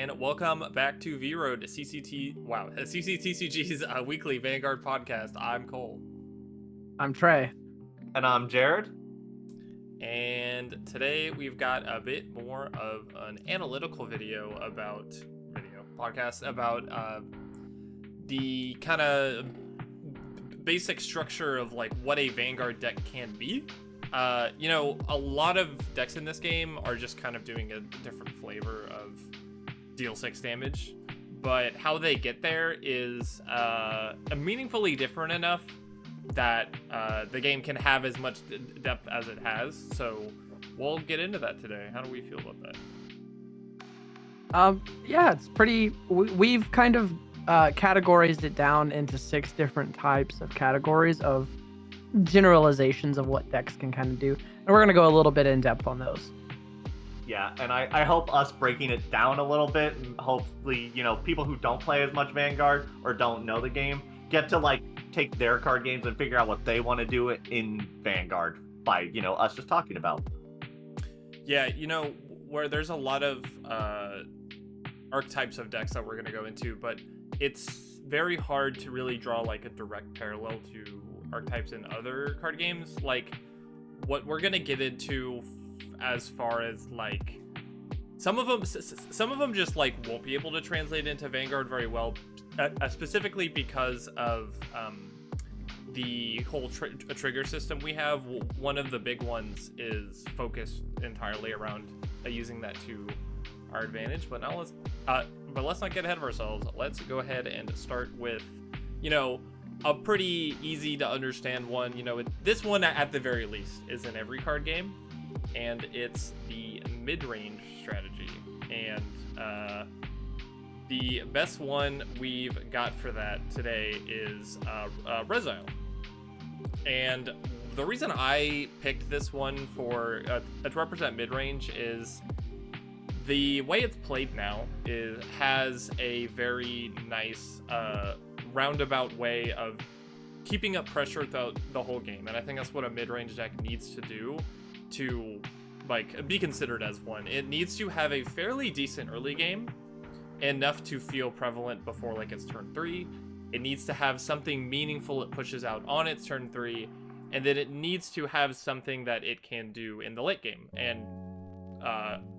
and welcome back to V-Road CCTCG's weekly Vanguard Podcast. I'm Cole. I'm Trey. And I'm Jared. And today we've got a bit more of an analytical podcast about the kind of basic structure of like what a Vanguard deck can be. A lot of decks in this game are just kind of doing a different flavor of deal 6 damage, but how they get there is meaningfully different enough that the game can have as much depth as it has. So we'll get into that today. How do we feel about that? It's pretty. We've kind of categorized it down into 6 different types of categories of generalizations of what decks can kind of do, and we're gonna go a little bit in depth on those. Yeah, and I hope us breaking it down a little bit, and hopefully, people who don't play as much Vanguard or don't know the game get to like take their card games and figure out what they want to do in Vanguard by, us just talking about. Yeah, where there's a lot of archetypes of decks that we're going to go into, but it's very hard to really draw like a direct parallel to archetypes in other card games. Like what we're going to get into as far as like some of them just like won't be able to translate into Vanguard very well, specifically because of the whole trigger system we have. One of the big ones is focused entirely around using that to our advantage. But now let's not get ahead of ourselves. Let's go ahead and start with a pretty easy to understand one. This one at the very least is in every card game, and it's the mid-range strategy. And the best one we've got for that today is Resile. And the reason I picked this one to represent mid-range is the way it's played now has a very nice roundabout way of keeping up pressure throughout the whole game, and I think that's what a mid-range deck needs to do to like be considered as one. It needs to have a fairly decent early game, enough to feel prevalent before like its turn 3. It needs to have something meaningful it pushes out on its turn 3, and then it needs to have something that it can do in the late game. And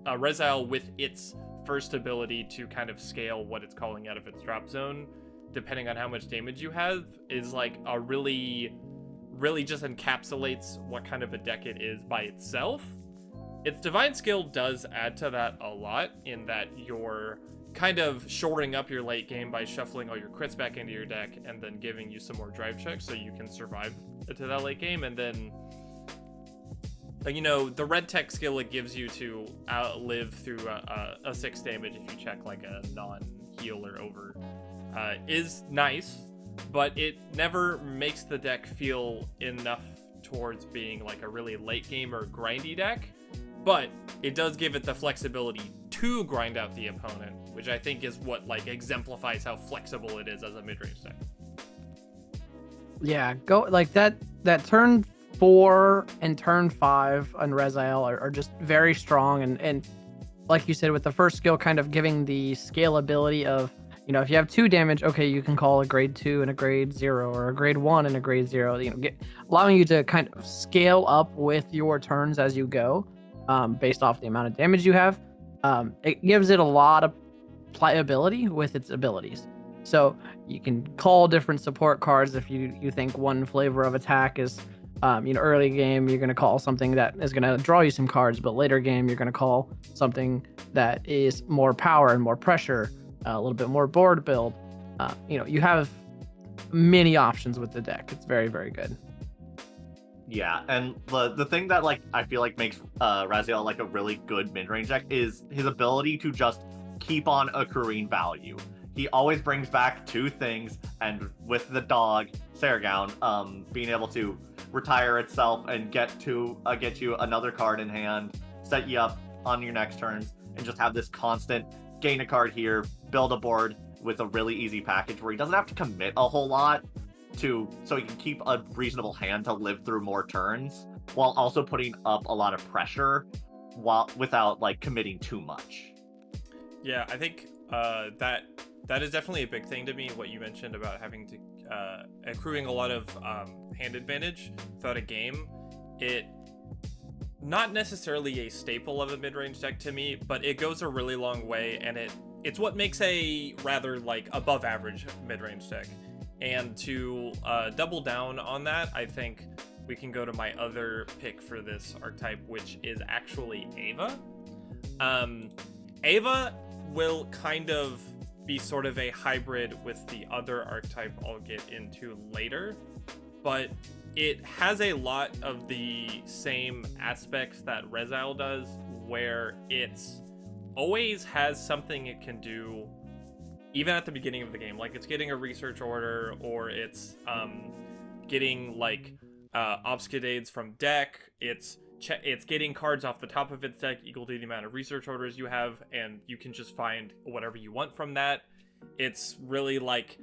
Resile, with its first ability to kind of scale what it's calling out of its drop zone, depending on how much damage you have, is like a really just encapsulates what kind of a deck it is by itself. Its Divine Skill does add to that a lot, in that you're kind of shoring up your late game by shuffling all your crits back into your deck and then giving you some more drive checks so you can survive to that late game. And then the red tech skill it gives you to live through a 6 damage if you check like a non-healer over is nice, but it never makes the deck feel enough towards being like a really late game or grindy deck. But it does give it the flexibility to grind out the opponent, which I think is what like exemplifies how flexible it is as a mid-range deck. Yeah, go like that turn 4 and turn 5 on Resile are just very strong, and like you said, with the first skill kind of giving the scalability of, if you have 2 damage, okay, you can call a grade 2 and a grade 0, or a grade 1 and a grade 0, allowing you to kind of scale up with your turns as you go, based off the amount of damage you have. It gives it a lot of playability with its abilities. So you can call different support cards if you think one flavor of attack is, early game, you're going to call something that is going to draw you some cards, but later game, you're going to call something that is more power and more pressure, a little bit more board build. You have many options with the deck. It's very, very good. Yeah, and the thing that like I feel like makes Raziel like a really good mid-range deck is his ability to just keep on accruing value. He always brings back 2 things, and with the dog, Saragown, being able to retire itself and get you another card in hand, set you up on your next turns, and just have this constant gain a card here, build a board with a really easy package where he doesn't have to commit a whole lot so he can keep a reasonable hand to live through more turns, while also putting up a lot of pressure without like committing too much. Yeah, I think that is definitely a big thing to me. What you mentioned about having to accruing a lot of hand advantage throughout a game. It not necessarily a staple of a mid-range deck to me, but it goes a really long way, and it's what makes a rather like above average mid-range deck. And to double down on that, I think we can go to my other pick for this archetype, which is actually Ava. Ava will kind of be sort of a hybrid with the other archetype I'll get into later, but it has a lot of the same aspects that Rezile does, where it's always has something it can do even at the beginning of the game. Like it's getting a research order, or it's getting like obfuscades from deck. It's getting cards off the top of its deck equal to the amount of research orders you have, and you can just find whatever you want from that. It's really like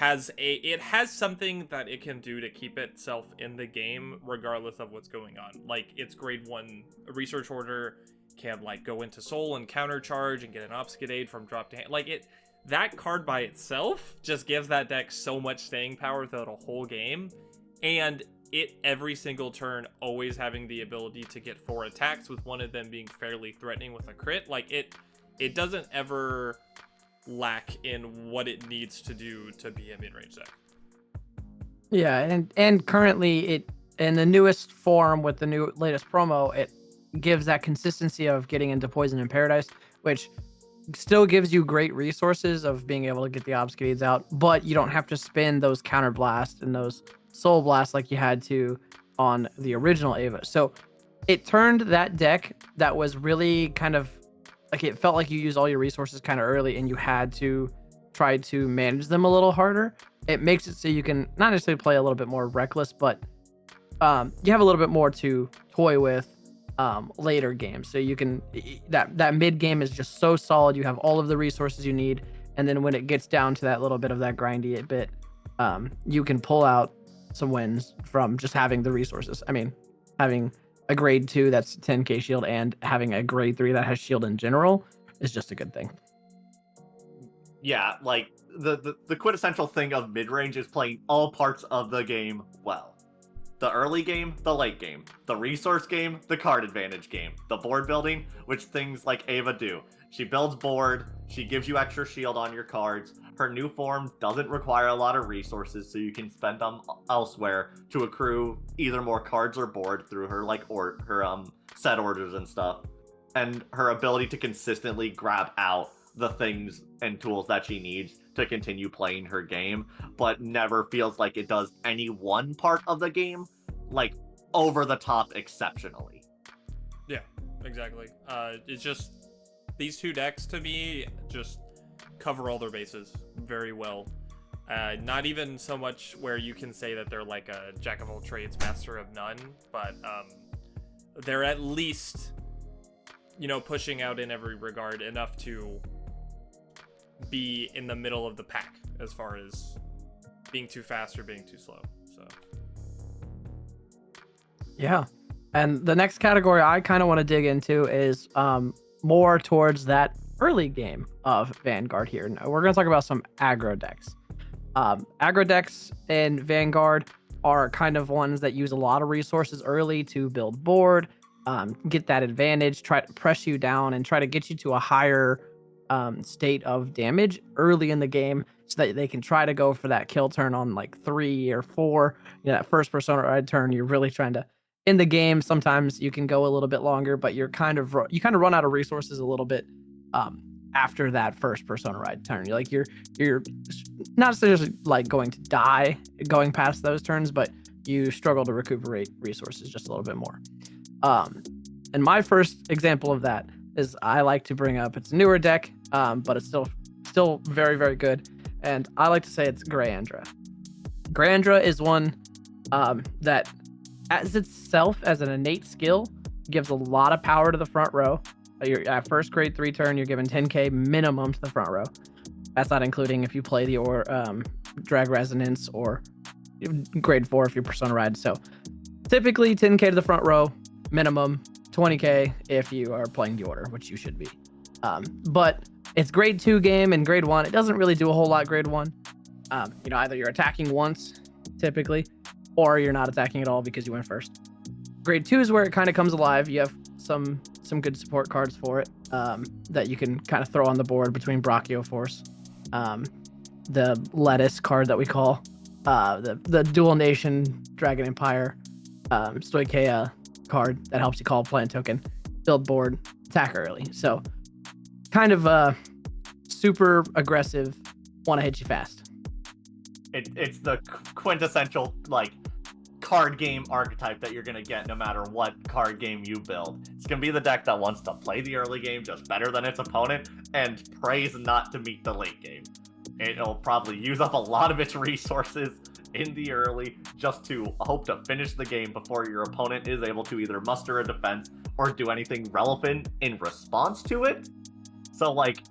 it has something that it can do to keep itself in the game regardless of what's going on. Like its grade 1 research order can like go into soul and countercharge and get an obfuscade from drop to hand. Like that card by itself just gives that deck so much staying power throughout a whole game, and it every single turn always having the ability to get 4 attacks, with one of them being fairly threatening with a crit. Like it doesn't ever lack in what it needs to do to be a mid-range deck. Yeah, and currently it in the newest form with the latest promo, it gives that consistency of getting into Poison and Paradise, which still gives you great resources of being able to get the obfuscades out, but you don't have to spend those counter blasts and those soul blasts like you had to on the original Ava. So it turned that deck that was really kind of like, it felt like you used all your resources kind of early and you had to try to manage them a little harder. It makes it so you can not necessarily play a little bit more reckless, but you have a little bit more to toy with later games. So you can, that mid game is just so solid. You have all of the resources you need. And then when it gets down to that little bit of that grindy bit, you can pull out some wins from just having the resources. I mean, having a grade 2 that's 10k shield and having a grade 3 that has shield in general is just a good thing. Yeah, like the quintessential thing of mid-range is playing all parts of the game well. The early game, the late game, the resource game, the card advantage game, the board building, which things like Ava do. She builds board, she gives you extra shield on your cards. Her new form doesn't require a lot of resources, so you can spend them elsewhere to accrue either more cards or board through her her set orders and stuff. And her ability to consistently grab out the things and tools that she needs to continue playing her game, but never feels like it does any one part of the game like over the top exceptionally. Yeah, exactly. It's just these two decks to me just cover all their bases very well. Not even so much where you can say that they're like a jack of all trades, master of none, but they're at least, pushing out in every regard enough to be in the middle of the pack as far as being too fast or being too slow. So yeah. And the next category I kind of want to dig into is more towards that early game of Vanguard here. Now, we're going to talk about some aggro decks. Aggro decks in Vanguard are kind of ones that use a lot of resources early to build board, get that advantage, try to press you down, and try to get you to a higher state of damage early in the game so that they can try to go for that kill turn on like 3 or 4. That first persona ride turn, you're really trying to, in the game, sometimes you can go a little bit longer, but you kind of run out of resources a little bit after that first persona ride turn. You're not necessarily like going to die going past those turns, but you struggle to recuperate resources just a little bit more. And my first example of that is I like to bring up, it's a newer deck, but it's still very, very good. And I like to say it's Grayandra. Grayandra is one that as itself, as an innate skill, gives a lot of power to the front row. You're at first grade 3 turn, you're given 10k minimum to the front row. That's not including if you play the Drag Resonance or grade 4 if you're Persona Ride. So typically 10k to the front row, minimum 20k if you are playing the order, which you should be. But it's grade 2 game and grade 1. It doesn't really do a whole lot grade 1. Either you're attacking once, typically, or you're not attacking at all because you went first. Grade 2 is where it kind of comes alive. You have some good support cards for it that you can kind of throw on the board between Brachioforce, the lettuce card that we call, the Dual Nation Dragon Empire, Stoicheia card that helps you call a plant token, build board, attack early. So kind of super aggressive, want to hit you fast. It's the quintessential like card game archetype that you're gonna get no matter what card game you build. It's gonna be the deck that wants to play the early game just better than its opponent and prays not to meet the late game. It'll probably use up a lot of its resources in the early just to hope to finish the game before your opponent is able to either muster a defense or do anything relevant in response to it. So like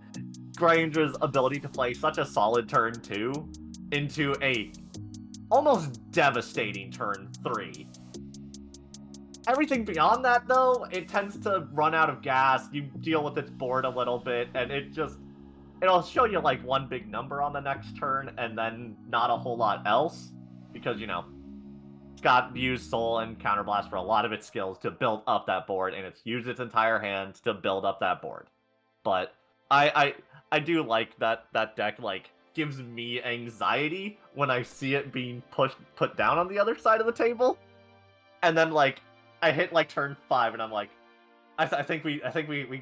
Granger's ability to play such a solid turn 2 into a almost devastating turn 3. Everything beyond that, though, it tends to run out of gas. You deal with its board a little bit, and it'll show you like one big number on the next turn, and then not a whole lot else, because it's got used Soul and Counterblast for a lot of its skills to build up that board, and it's used its entire hand to build up that board. But I do like that deck like gives me anxiety when I see it being put down on the other side of the table, and then like I hit like turn 5 and I'm like, I think we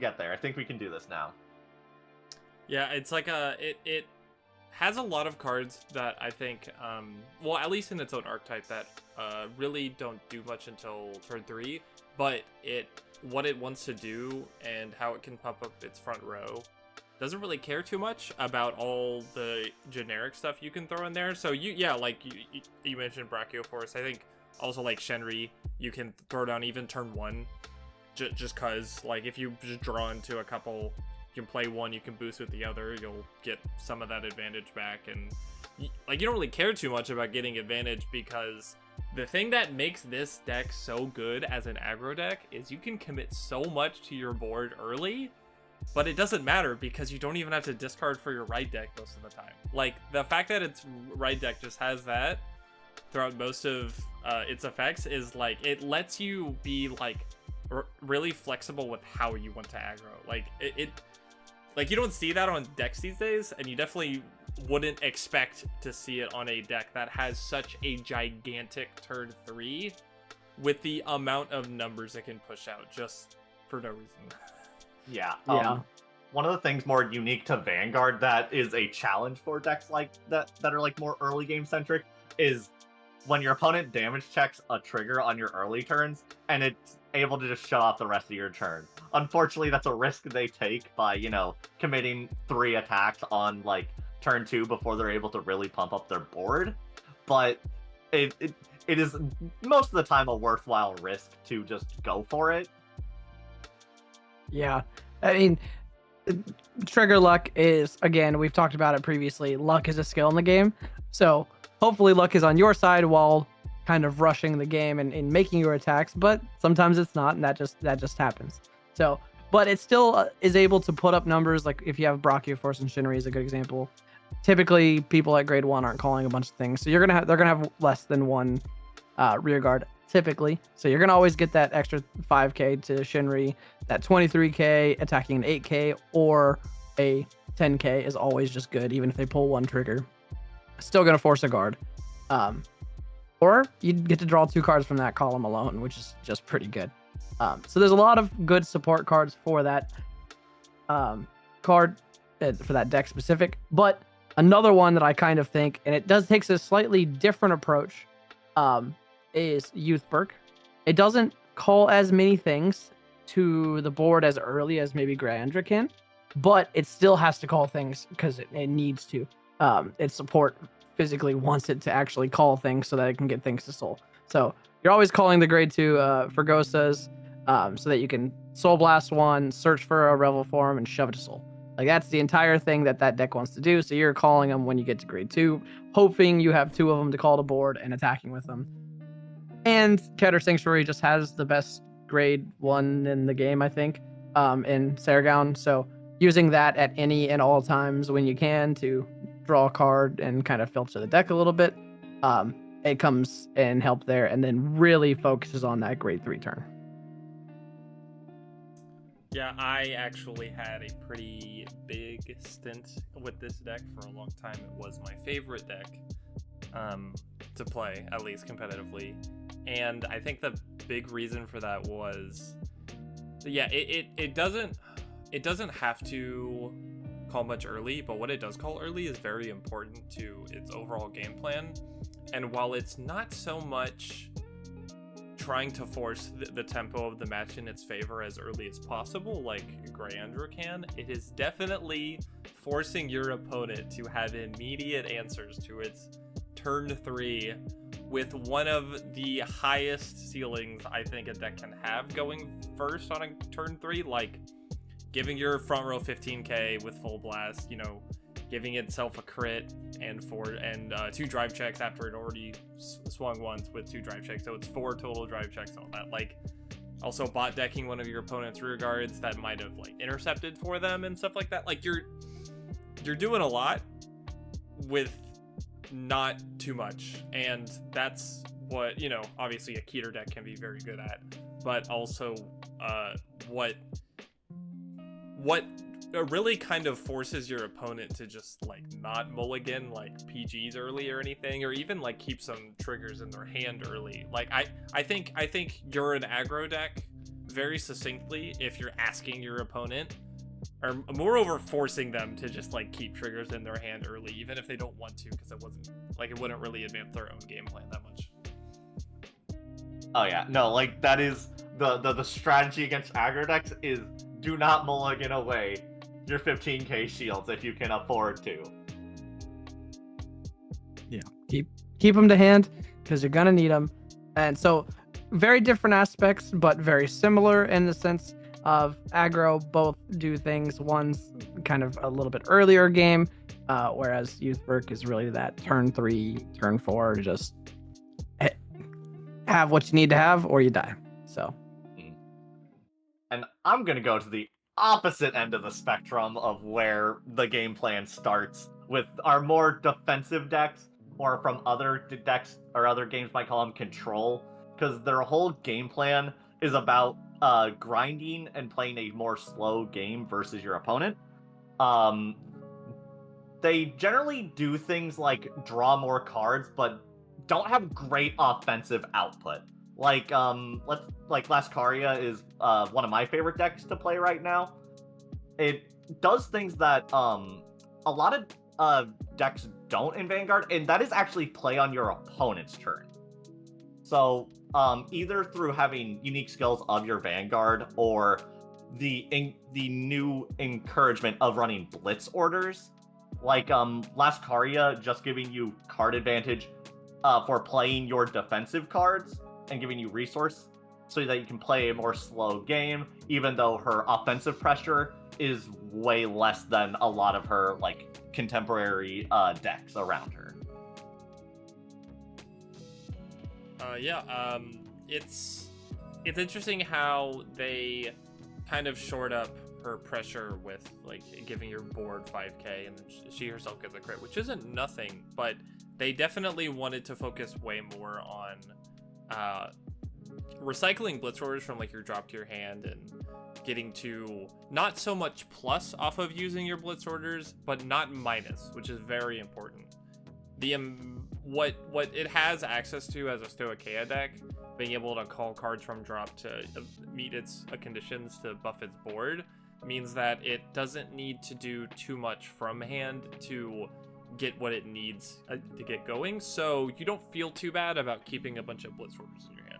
get there. I think we can do this now. Yeah, it's like it has a lot of cards that I think well, at least in its own archetype, that really don't do much until turn 3, but what it wants to do and how it can pump up its front row doesn't really care too much about all the generic stuff you can throw in there. So you mentioned Brachioforce. I think also like Shenri, you can throw down even turn 1, just cause like if you just draw into a couple, you can play one, you can boost with the other, you'll get some of that advantage back, and you don't really care too much about getting advantage, because the thing that makes this deck so good as an aggro deck is you can commit so much to your board early. But it doesn't matter because you don't even have to discard for your right deck most of the time. Like, the fact that its right deck just has that throughout most of its effects is, like, it lets you be, like, really flexible with how you want to aggro. Like, like, you don't see that on decks these days, and you definitely wouldn't expect to see it on a deck that has such a gigantic turn 3 with the amount of numbers it can push out just for no reason. Yeah. Yeah. One of the things more unique to Vanguard that is a challenge for decks like that are like more early game centric is when your opponent damage checks a trigger on your early turns and it's able to just shut off the rest of your turn. Unfortunately, that's a risk they take by, committing 3 attacks on like turn 2 before they're able to really pump up their board. But it is most of the time a worthwhile risk to just go for it. Yeah, I mean, trigger luck is, again, we've talked about it previously, luck is a skill in the game. So hopefully luck is on your side while kind of rushing the game and making your attacks, but sometimes it's not, and that just happens. So, but it still is able to put up numbers. Like if you have Brachioforce and Shinri is a good example. Typically, people at grade 1 aren't calling a bunch of things, so they're gonna have less than one rear guard. Typically, so you're gonna always get that extra 5k to Shinri. That 23k attacking an 8k or a 10k is always just good, even if they pull one trigger. Still gonna force a guard, or you get to draw 2 cards from that column alone, which is just pretty good. So there's a lot of good support cards for that card for that deck specific. But another one that I kind of think, and it takes a slightly different approach, is Youth Burke. It doesn't call as many things to the board as early as maybe Grandra can, but it still has to call things because it needs to. Its support physically wants it to actually call things so that it can get things to soul. So you're always calling the grade 2 Fergosas so that you can Soul Blast one, search for a Revel Form, and shove it to soul. Like, that's the entire thing that deck wants to do. So you're calling them when you get to grade 2, hoping you have 2 of them to call to board and attacking with them. And Keter Sanctuary just has the best grade 1 in the game, I think, in Saragon. So using that at any and all times when you can to draw a card and kind of filter the deck a little bit. It comes and help there, and then really focuses on that grade 3 turn. Yeah, I actually had a pretty big stint with this deck for a long time. It was my favorite deck to play, at least competitively. And I think the big reason for that was, yeah, it doesn't have to call much early, but what it does call early is very important to its overall game plan. And while it's not so much trying to force the tempo of the match in its favor as early as possible, like Grandra can, it is definitely forcing your opponent to have immediate answers to its turn 3 with one of the highest ceilings I think a deck can have going first on a turn 3, like giving your front row 15k with full blast, you know, giving itself a crit and 2 drive checks after it already swung once with 2 drive checks, so it's 4 total drive checks and all that. Like, also bot decking one of your opponent's rear guards that might have like intercepted for them and stuff like that. Like, you're doing a lot with not too much, and that's what, you know, obviously a Keter deck can be very good at, but also what really kind of forces your opponent to just like not mulligan like PGs early or anything, or even like keep some triggers in their hand early. Like I think you're an aggro deck very succinctly if you're asking your opponent, or moreover forcing them to just like keep triggers in their hand early, even if they don't want to, because it wouldn't really advance their own game plan that much. Oh yeah, no, like that is the strategy against aggro decks is do not mulligan away your 15k shields if you can afford to. Yeah, keep them to hand because you're gonna need them. And so, very different aspects, but very similar in the sense of aggro. Both do things. One's kind of a little bit earlier game, whereas Youthberg is really that turn 3, turn 4, just have what you need to have or you die. So. And I'm gonna go to the opposite end of the spectrum of where the game plan starts with our more defensive decks, or from other decks or other games might call them control, because their whole game plan is about grinding and playing a more slow game versus your opponent. They generally do things like draw more cards, but don't have great offensive output. Like Lascaria is one of my favorite decks to play right now. It does things that a lot of decks don't in Vanguard, and that is actually play on your opponent's turn. So either through having unique skills of your Vanguard, or the new encouragement of running blitz orders, like Lascaria just giving you card advantage for playing your defensive cards and giving you resource so that you can play a more slow game, even though her offensive pressure is way less than a lot of her like contemporary decks around her. It's interesting how they kind of shored up her pressure with like giving your board 5k, and then she herself gets a crit, which isn't nothing, but they definitely wanted to focus way more on recycling blitz orders from like your drop to your hand and getting to not so much plus off of using your blitz orders, but not minus, which is very important. The what it has access to as a Stoicheia deck, being able to call cards from drop to meet its conditions to buff its board, means that it doesn't need to do too much from hand to get what it needs to get going, so you don't feel too bad about keeping a bunch of blitz orders in your hand.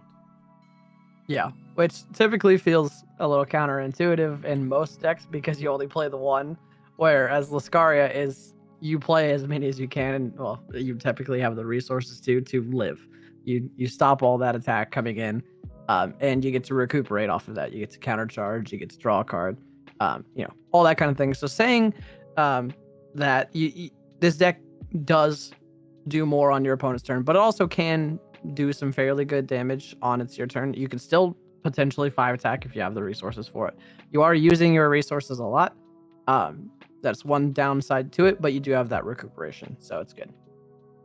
Yeah, which typically feels a little counterintuitive in most decks because you only play the one, whereas Lascaria is you play as many as you can, and well, you typically have the resources to live. You stop all that attack coming in, and you get to recuperate off of that. You get to countercharge, you get to draw a card, all that kind of thing. So saying that this deck does do more on your opponent's turn, but it also can do some fairly good damage on your turn. You can still potentially 5 attack if you have the resources for it. You are using your resources a lot, That's one downside to it, but you do have that recuperation, so it's good.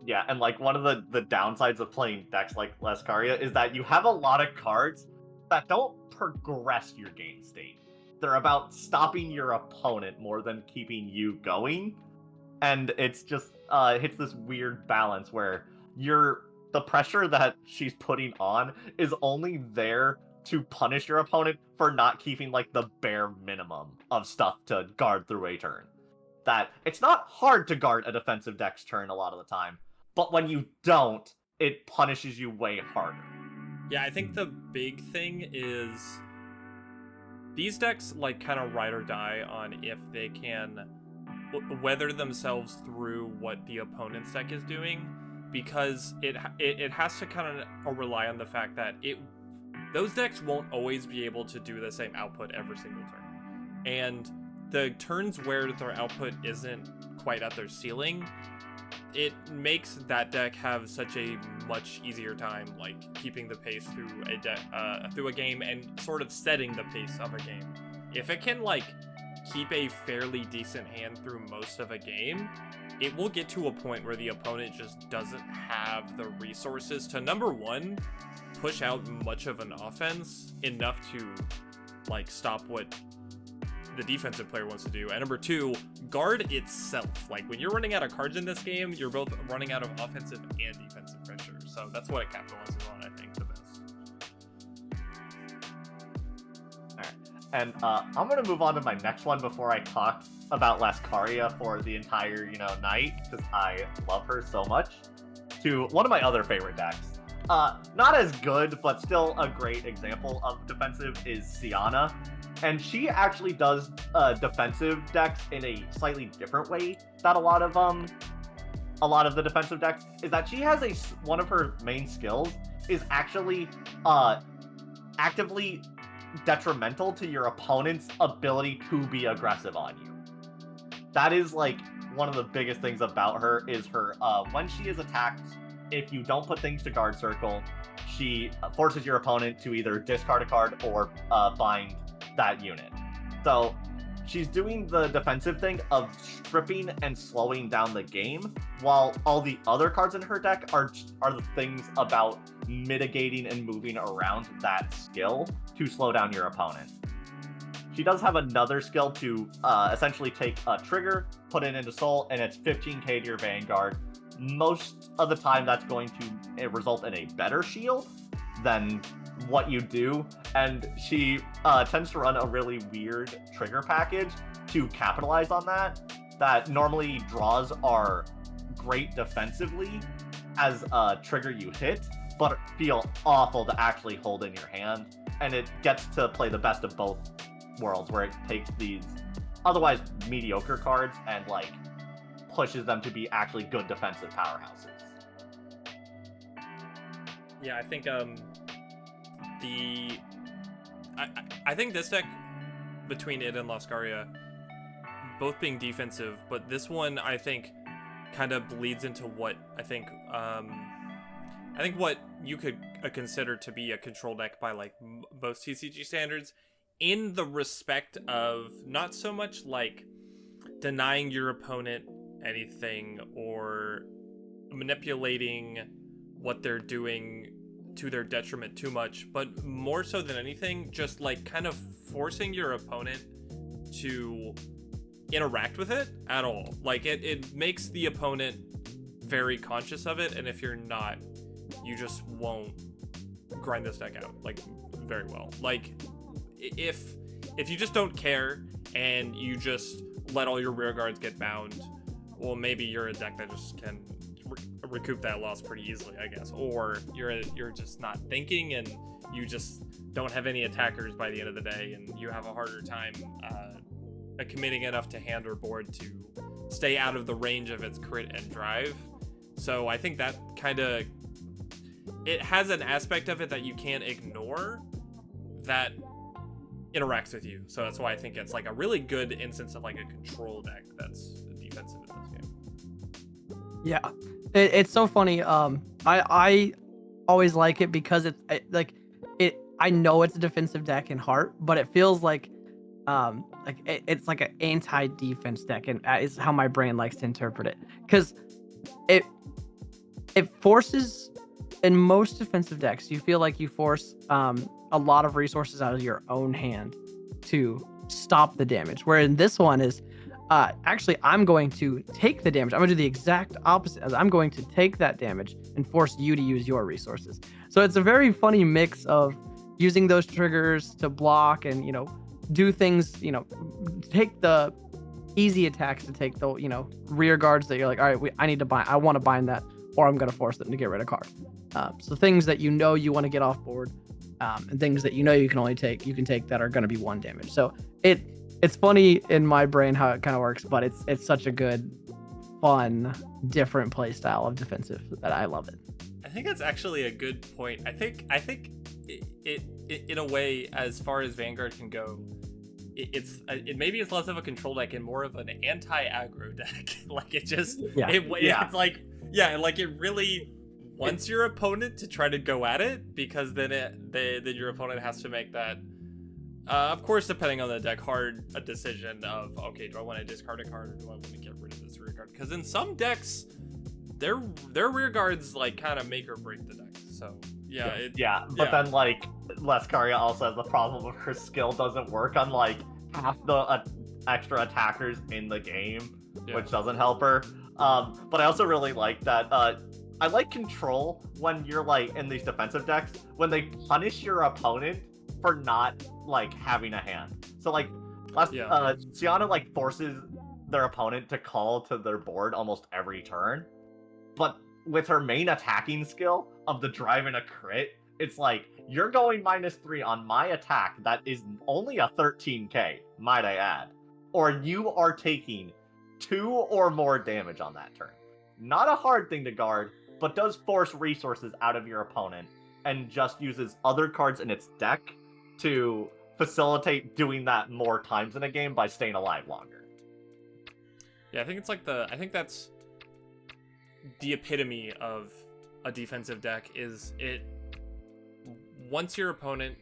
Yeah, and like one of the downsides of playing decks like Lascaria is that you have a lot of cards that don't progress your game state. They're about stopping your opponent more than keeping you going. And it's just hits this weird balance where the pressure that she's putting on is only there to punish your opponent for not keeping like the bare minimum of stuff to guard through a turn. That it's not hard to guard a defensive deck's turn a lot of the time, but when you don't, it punishes you way harder. Yeah, I think the big thing is these decks like kind of ride or die on if they can weather themselves through what the opponent's deck is doing, because it has to kind of rely on the fact that those decks won't always be able to do the same output every single turn, and the turns where their output isn't quite at their ceiling, it makes that deck have such a much easier time like keeping the pace through a game and sort of setting the pace of a game. If it can like keep a fairly decent hand through most of a game, it will get to a point where the opponent just doesn't have the resources to, number one, push out much of an offense enough to like stop what the defensive player wants to do, and number two, guard itself. Like when you're running out of cards in this game, you're both running out of offensive and defensive pressure, so that's what it capitalizes on, I think, the best. Alright, and I'm gonna move on to my next one before I talk about Lascaria for the entire night, because I love her so much, to one of my other favorite decks. Not as good, but still a great example of defensive is Siana. And she actually does defensive decks in a slightly different way that a lot of the defensive decks, is that she has one of her main skills is actually actively detrimental to your opponent's ability to be aggressive on you. That is like one of the biggest things about her is her when she is attacked, if you don't put things to guard circle, she forces your opponent to either discard a card or bind that unit. So she's doing the defensive thing of stripping and slowing down the game, while all the other cards in her deck are the things about mitigating and moving around that skill to slow down your opponent. She does have another skill to essentially take a trigger, put it into soul, and it's 15k to your Vanguard. Most of the time that's going to result in a better shield than what you do, and she tends to run a really weird trigger package to capitalize on that normally draws are great defensively as a trigger you hit, but feel awful to actually hold in your hand, and it gets to play the best of both worlds, where it takes these otherwise mediocre cards and like pushes them to be actually good defensive powerhouses. Yeah, I think I think this deck, between it and Lascaria, both being defensive, but this one I think kind of bleeds into what I think what you could consider to be a control deck by like most TCG standards, in the respect of not so much like denying your opponent anything or manipulating what they're doing to their detriment too much, but more so than anything, just like kind of forcing your opponent to interact with it at all. Like it makes the opponent very conscious of it, and if you're not, you just won't grind this deck out like very well. Like if you just don't care and you just let all your rear guards get bound, well, maybe you're a deck that just can recoup that loss pretty easily, I guess. Or you're just not thinking, and you just don't have any attackers by the end of the day, and you have a harder time committing enough to hand or board to stay out of the range of its crit and drive. So I think that kind of, it has an aspect of it that you can't ignore that interacts with you. So that's why I think it's like a really good instance of like a control deck that's defensive in this game. Yeah, it's so funny. I always like it because I know it's a defensive deck in heart, but it feels like it's like an anti-defense deck, and is how my brain likes to interpret it, because it forces, in most defensive decks, you feel like you force a lot of resources out of your own hand to stop the damage, where in this one is actually I'm going to take the damage. I'm going to do the exact opposite. As I'm going to take that damage and force you to use your resources. So it's a very funny mix of using those triggers to block and, do things, take the easy attacks to take the, rear guards that you're like, all right, I want to bind that, or I'm going to force them to get rid of cards. So things that you want to get off board, and things that you can only take, you can take that are going to be 1 damage. So it's funny in my brain how it kind of works, but it's such a good, fun, different play style of defensive that I love it. I think that's actually a good point. I think it in a way, as far as Vanguard can go, maybe it's less of a control deck and more of an anti-aggro deck. Like it just it's like it really wants your opponent to try to go at it, because then your opponent has to make that, of course, depending on the deck, a decision of, okay, do I want to discard a card or do I want to get rid of this rear guard? Because in some decks, their rear guards like kind of make or break the deck. So but then like Lascaria also has the problem of her skill doesn't work on like half the extra attackers in the game, which doesn't help her. But I also really like that. I like control when you're like in these defensive decks when they punish your opponent for not like having a hand. So like Sienna like forces their opponent to call to their board almost every turn, but with her main attacking skill of the drive and a crit, it's like, you're going -3 on my attack that is only a 13k, might I add, or you are taking 2 or more damage on that turn. Not a hard thing to guard, but does force resources out of your opponent and just uses other cards in its deck to facilitate doing that more times in a game by staying alive longer. Yeah, I think that's the epitome of a defensive deck. Is it wants your opponent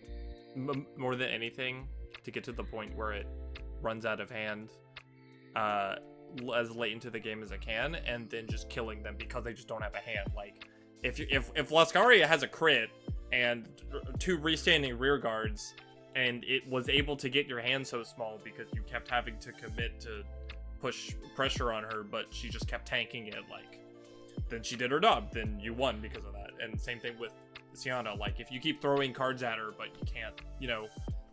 more than anything to get to the point where it runs out of hand as late into the game as it can, and then just killing them because they just don't have a hand. Like if Lascaria has a crit and 2 restanding rear guards, and it was able to get your hand so small because you kept having to commit to push pressure on her, but she just kept tanking it, like, then she did her job, then you won because of that. And same thing with Sienna, like, if you keep throwing cards at her, but you can't,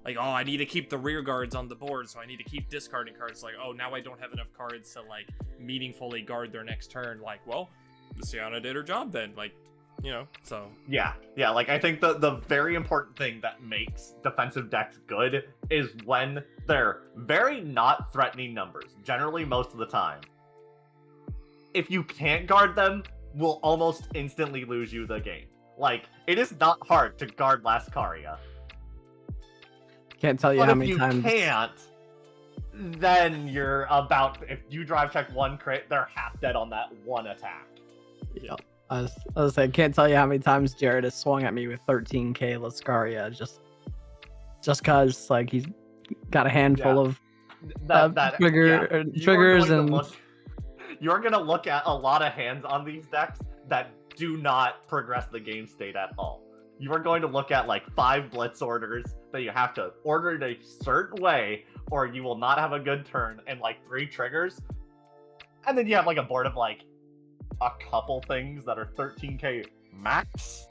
like, oh, I need to keep the rear guards on the board, so I need to keep discarding cards, like, oh, now I don't have enough cards to, like, meaningfully guard their next turn, like, well, Sienna did her job then, like, so. Yeah, like, I think the very important thing that makes defensive decks good is when they're very not threatening numbers, generally most of the time. If you can't guard them, will almost instantly lose you the game. Like, it is not hard to guard Lascaria. Can't tell you how many times. If you can't, then you're about, if you drive check 1 crit, they're half dead on that 1 attack. Yep. I was saying, can't tell you how many times Jared has swung at me with 13k Lascaria just cause, like, he's got a handful of triggers, and you're gonna look at a lot of hands on these decks that do not progress the game state at all. You are going to look at like 5 blitz orders that you have to order in a certain way, or you will not have a good turn, and like 3 triggers. And then you have like a board of like a couple things that are 13k max.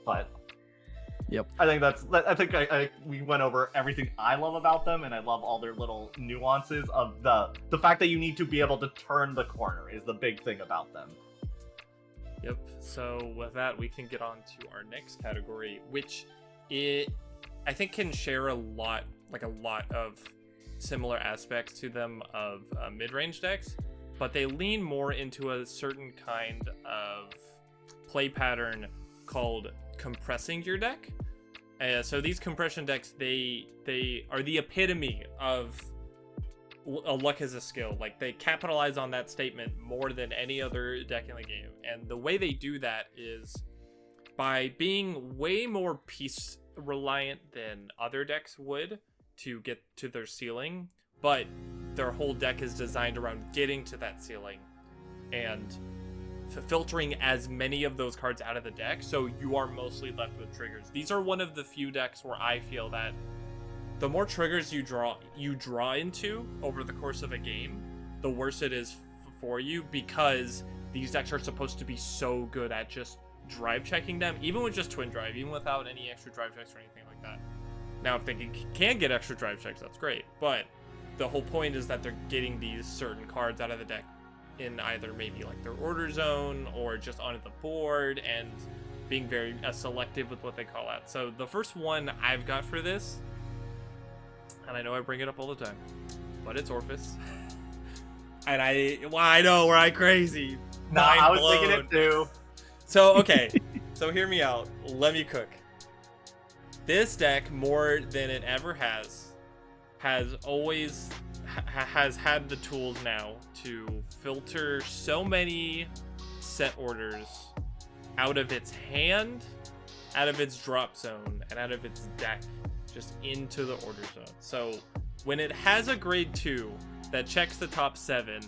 But yep, I think we went over everything I love about them, and I love all their little nuances of the fact that you need to be able to turn the corner is the big thing about them. Yep. So with that, we can get on to our next category, which I think can share a lot of similar aspects to them of mid-range decks, but they lean more into a certain kind of play pattern called compressing your deck. So these compression decks, they are the epitome of a luck is a skill. Like, they capitalize on that statement more than any other deck in the game. And the way they do that is by being way more piece reliant than other decks would to get to their ceiling, but their whole deck is designed around getting to that ceiling and filtering as many of those cards out of the deck, so you are mostly left with triggers. These are one of the few decks where I feel that the more triggers you draw into over the course of a game, the worse it is for you, because these decks are supposed to be so good at just drive checking them, even with just twin drive, even without any extra drive checks or anything like that. Now, if they can get extra drive checks, that's great, but the whole point is that they're getting these certain cards out of the deck in either maybe like their order zone or just onto the board, and being very selective with what they call out. So the first one I've got for this, and I know I bring it up all the time, but it's Orphis. And I know, we're like crazy. No, I was thinking it too. So, okay. So hear me out. Let me cook. This deck, more than it ever has always has had the tools now to filter so many set orders out of its hand, out of its drop zone, and out of its deck, just into the order zone. So when it has a grade 2 that checks the top 7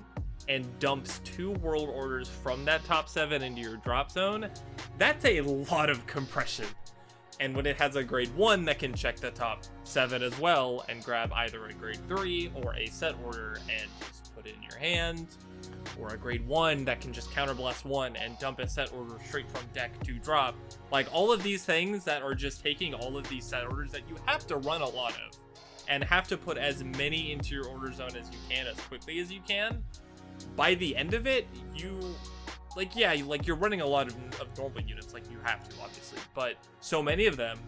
and dumps 2 world orders from that top 7 into your drop zone, that's a lot of compression. And when it has a grade 1 that can check the top 7 as well and grab either a grade 3 or a set order and just put it in your hand, or a grade 1 that can just counterblast 1 and dump a set order straight from deck to drop, like all of these things that are just taking all of these set orders that you have to run a lot of and have to put as many into your order zone as you can, as quickly as you can. By the end of it, you're running a lot of normal units, like you have to, obviously, but so many of them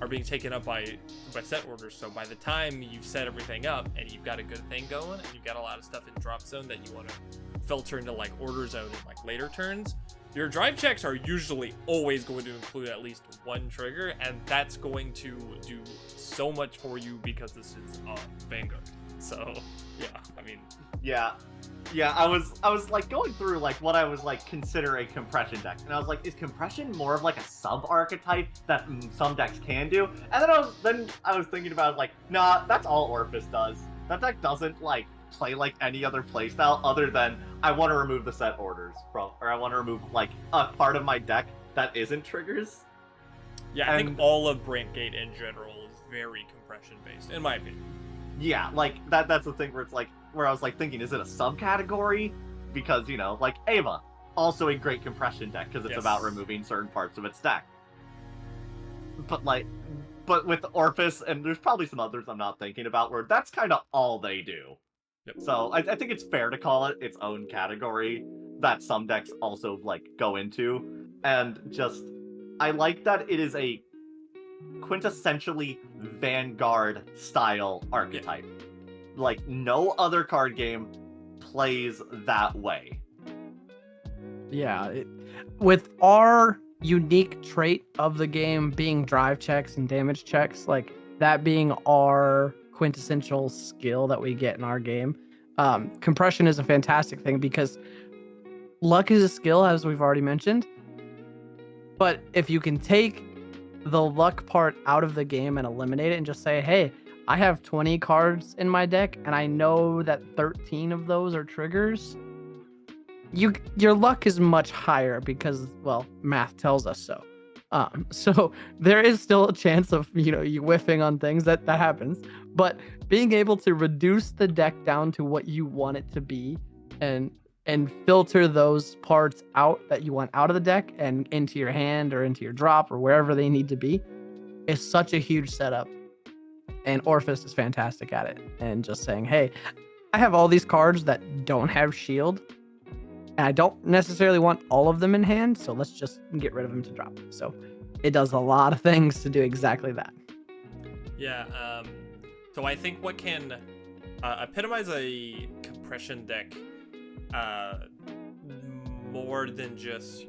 are being taken up by set orders. So by the time you've set everything up and you've got a good thing going and you've got a lot of stuff in drop zone that you want to filter into like order zone in like later turns, your drive checks are usually always going to include at least 1 trigger, and that's going to do so much for you because this is Vanguard. So yeah, I mean, yeah, I was like going through like what I was like consider a compression deck, and I was like, is compression more of like a sub archetype that some decks can do? And then I was thinking about it, like, nah, that's all Orphis does. That deck doesn't like play like any other playstyle other than I want to remove the set orders from, or I want to remove like a part of my deck that isn't triggers. Yeah, I think all of Brantgate in general is very compression based, in my opinion. Yeah, like that's the thing where it's like, where I was like thinking, is it a subcategory? Because, you know, like Ava, also a great compression deck because it's about removing certain parts of its deck. But with Orphis, and there's probably some others I'm not thinking about, where that's kind of all they do. Yep. So I think it's fair to call it its own category that some decks also like go into. And just, I like that it is a quintessentially Vanguard style archetype. Yeah. Like no other card game plays that way. Yeah, with our unique trait of the game being drive checks and damage checks, like that being our quintessential skill that we get in our game, compression is a fantastic thing because luck is a skill, as we've already mentioned. But if you can take the luck part out of the game and eliminate it and just say, hey, I have 20 cards in my deck and I know that 13 of those are triggers, your luck is much higher because, well, math tells us so. So there is still a chance of, you whiffing on things, that happens, but being able to reduce the deck down to what you want it to be and filter those parts out that you want out of the deck and into your hand or into your drop or wherever they need to be is such a huge setup. And Orphis is fantastic at it. And just saying, hey, I have all these cards that don't have shield, and I don't necessarily want all of them in hand, so let's just get rid of them to drop. So it does a lot of things to do exactly that. Yeah, so I think what can epitomize a compression deck more than just,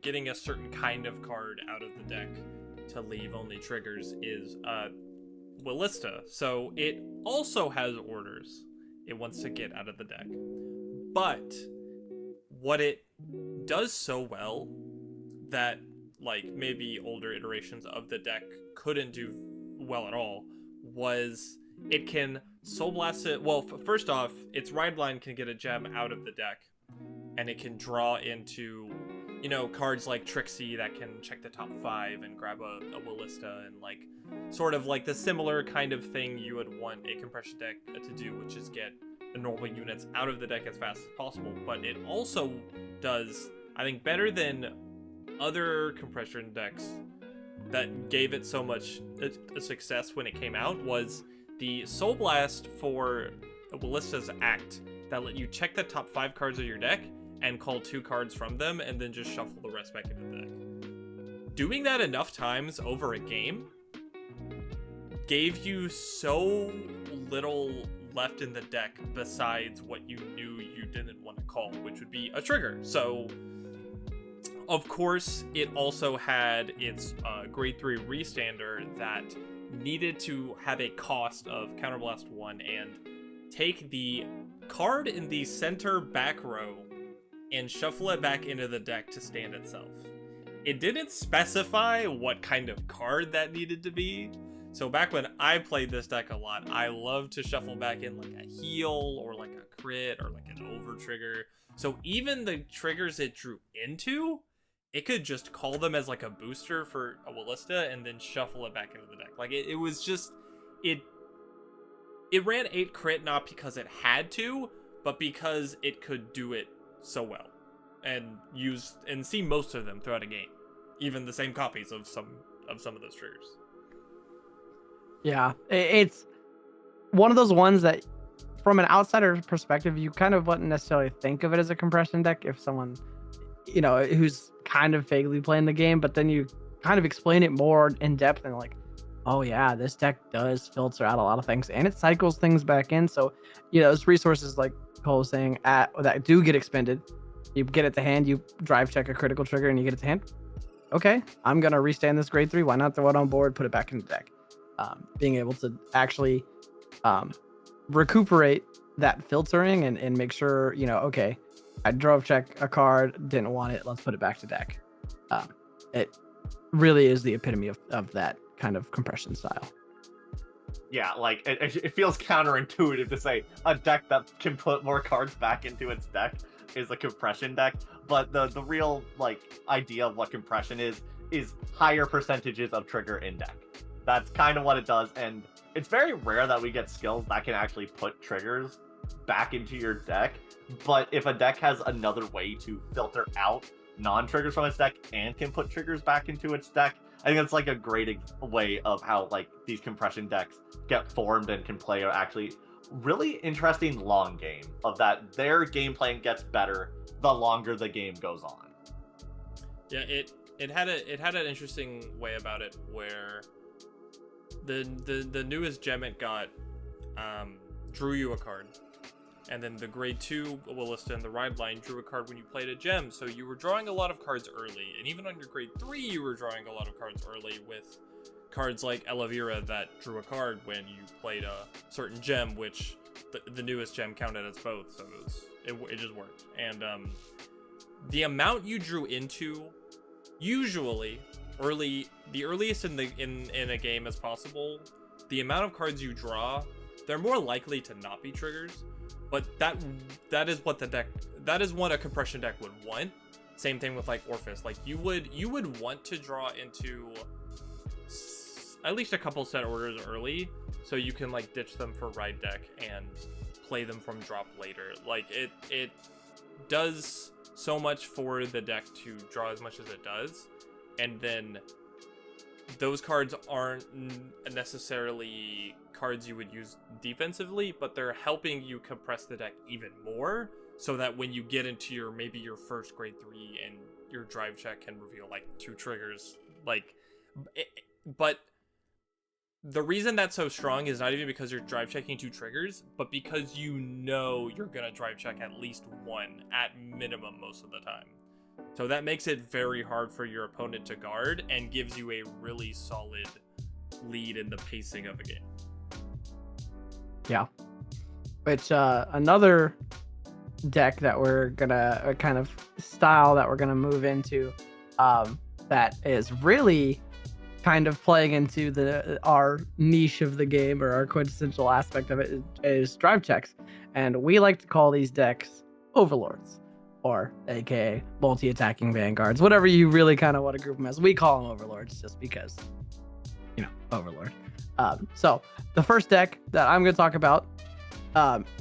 getting a certain kind of card out of the deck to leave only triggers is Willista. So it also has orders it wants to get out of the deck. But what it does so well that maybe older iterations of the deck couldn't do well at all was it can Soul Blast it. Well, first off, its Ride Line can get a gem out of the deck, and it can draw into, you know, cards like Trixie that can check the top 5 and grab a Willista, and like sort of like the similar kind of thing you would want a compression deck to do, which is get the normal units out of the deck as fast as possible. But it also does, I think, better than other compression decks that gave it so much a success when it came out, was the Soul Blast for Willista's Act that let you check the top 5 cards of your deck and call 2 cards from them and then just shuffle the rest back into the deck. Doing that enough times over a game gave you so little left in the deck besides what you knew you didn't want to call, which would be a trigger. So of course it also had its grade 3 restander that needed to have a cost of Counterblast 1 and take the card in the center back row and shuffle it back into the deck to stand itself. It didn't specify what kind of card that needed to be. So back when I played this deck a lot, I loved to shuffle back in like a heal or like a crit or like an over trigger. So even the triggers it drew into, it could just call them as like a booster for a Willista and then shuffle it back into the deck. Like it was just, it ran 8 crit not because it had to, but because it could do it so well and use and see most of them throughout a game, even the same copies of some of those triggers. Yeah, it's one of those ones that from an outsider perspective, you kind of wouldn't necessarily think of it as a compression deck if someone, you know, who's kind of vaguely playing the game, but then you kind of explain it more in depth and like, oh yeah, this deck does filter out a lot of things and it cycles things back in. So, you know, those resources like Cole was saying that do get expended, you get it to hand, you drive check a critical trigger and you get it to hand. Okay, I'm going to restand this grade 3. Why not throw it on board, put it back in the deck? Being able to actually recuperate that filtering and make sure, you know, okay, I drove check a card, didn't want it, let's put it back to deck. It really is the epitome of that kind of compression style. Yeah, like it feels counterintuitive to say a deck that can put more cards back into its deck is a compression deck, but the real like idea of what compression is higher percentages of trigger in deck. That's kind of what it does, and it's very rare that we get skills that can actually put triggers back into your deck. But if a deck has another way to filter out non-triggers from its deck and can put triggers back into its deck, I think that's like a great way of how like these compression decks get formed and can play an actually really interesting long game of that their game plan gets better the longer the game goes on. Yeah, it had an interesting way about it where the newest gem it got drew you a card, and then the grade 2 Willista and the Ride Line drew a card when you played a gem, so you were drawing a lot of cards early, and even on your grade 3 you were drawing a lot of cards early with cards like Elavira that drew a card when you played a certain gem, which the newest gem counted as both, so it just worked. And the amount you drew into, usually the earliest in a game as possible, the amount of cards you draw, they're more likely to not be triggers, but that is what a compression deck would want. Same thing with like Orphis. Like you would want to draw into at least a couple set orders early, so you can like ditch them for ride deck and play them from drop later. Like it does so much for the deck to draw as much as it does, and then those cards aren't necessarily cards you would use defensively, but they're helping you compress the deck even more, so that when you get into your first grade 3 and your drive check can reveal like 2 triggers, but the reason that's so strong is not even because you're drive checking 2 triggers, but because you know you're gonna drive check at least 1 at minimum most of the time. So that makes it very hard for your opponent to guard and gives you a really solid lead in the pacing of a game. Yeah. Which another deck that we're gonna kind of style that we're gonna move into that is really kind of playing into our niche of the game, or our quintessential aspect of it, is drive checks, and we like to call these decks overlords, or aka multi-attacking vanguards, whatever you really kind of want to group them as. We call them overlords just because, overlord. So the first deck that I'm going to talk about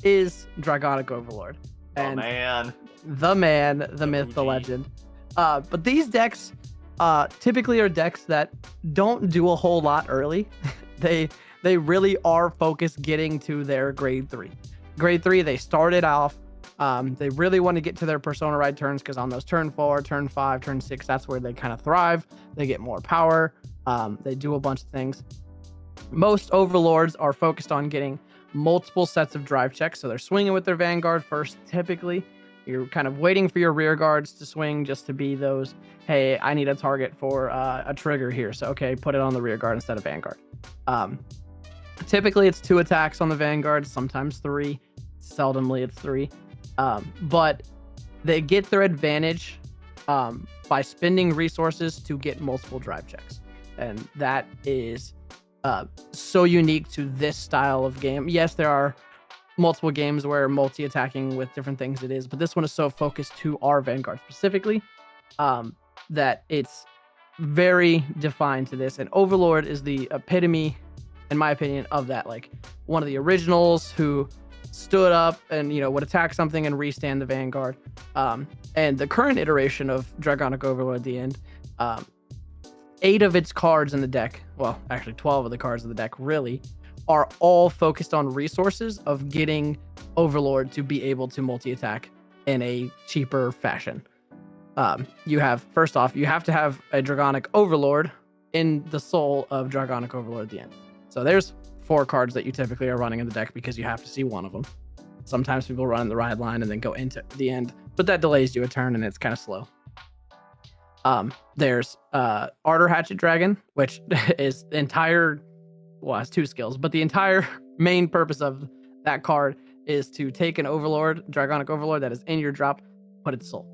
is Dragonic Overlord. And the man, the myth, the legend. But these decks typically are decks that don't do a whole lot early. They really are focused getting to their grade 3. Grade 3, they started off. They really want to get to their Persona Ride turns, because on those turn 4, turn 5, turn 6, that's where they kind of thrive. They get more power. They do a bunch of things. Most overlords are focused on getting multiple sets of drive checks, so they're swinging with their Vanguard first. Typically, you're kind of waiting for your rear guards to swing, just to be those, hey, I need a target for a trigger here, so okay, put it on the rear guard instead of Vanguard. Typically, it's 2 attacks on the Vanguard, sometimes 3. Seldomly, it's 3. But they get their advantage by spending resources to get multiple drive checks, and that is so unique to this style of game. Yes, there are multiple games where multi-attacking with different things it is, but this one is so focused to our Vanguard specifically that it's very defined to this. And Overlord is the epitome, in my opinion, of that. Like, one of the originals who stood up and would attack something and restand the Vanguard. And the current iteration of Dragonic Overlord at the end, 8 of its cards in the deck, well, actually 12 of the cards in the deck really, are all focused on resources of getting Overlord to be able to multi-attack in a cheaper fashion. First off, you have to have a Dragonic Overlord in the soul of Dragonic Overlord at the end. So there's 4 cards that you typically are running in the deck, because you have to see one of them. Sometimes people run in the ride line and then go into the end, but that delays you a turn and it's kind of slow. There's Ardor Hatchet Dragon, which is has 2 skills, but the entire main purpose of that card is to take an Overlord, Dragonic Overlord that is in your drop, put its soul.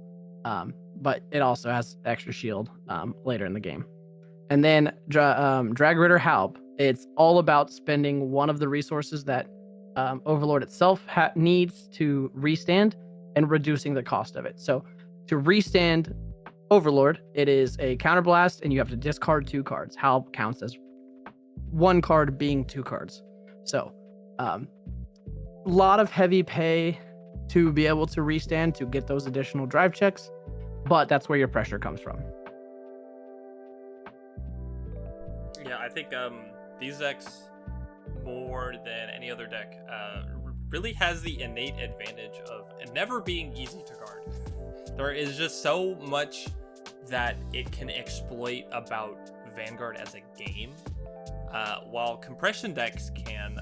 But it also has extra shield later in the game. And then Drag Ritter Halb. It's all about spending one of the resources that Overlord itself needs to restand and reducing the cost of it. So to restand Overlord, it is a counterblast, and you have to discard 2 cards. Halb counts as 1 card being 2 cards. So a lot of heavy pay to be able to restand to get those additional drive checks, but that's where your pressure comes from. Yeah, I think these decks, more than any other deck, really has the innate advantage of it never being easy to guard. There is just so much that it can exploit about Vanguard as a game. While compression decks can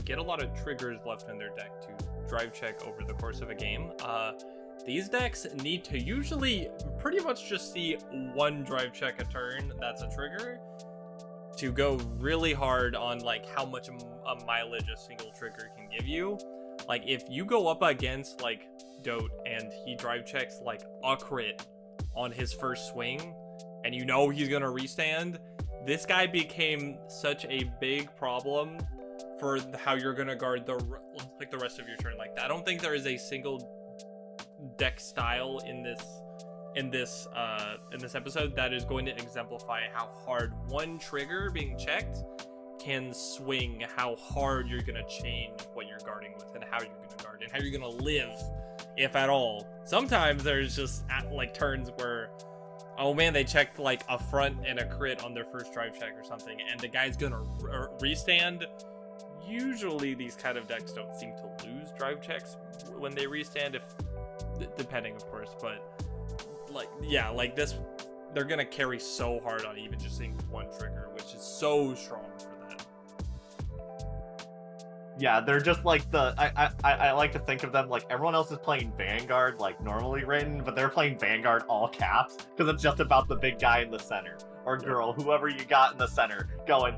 get a lot of triggers left in their deck to drive check over the course of a game, these decks need to usually pretty much just see 1 drive check a turn that's a trigger to go really hard on like how much a mileage a single trigger can give you. Like, if you go up against like Dote and he drive checks like a crit on his first swing, and he's gonna restand, this guy became such a big problem for how you're gonna guard the rest of your turn like that. I don't think there is a single deck style in this episode that is going to exemplify how hard 1 trigger being checked can swing how hard you're gonna change what you're guarding with, and how you're gonna guard, and how you're gonna live, if at all. Sometimes there's just like turns where, oh man, they checked like a front and a crit on their first drive check or something, and the guy's gonna restand. Usually these kind of decks don't seem to lose drive checks when they restand, depending of course, but like this, they're gonna carry so hard on even just seeing 1 trigger, which is so strong for that. Yeah, they're just like I like to think of them like everyone else is playing Vanguard like normally written, but they're playing Vanguard all caps because it's just about the big guy in the center, or girl, whoever you got in the center, going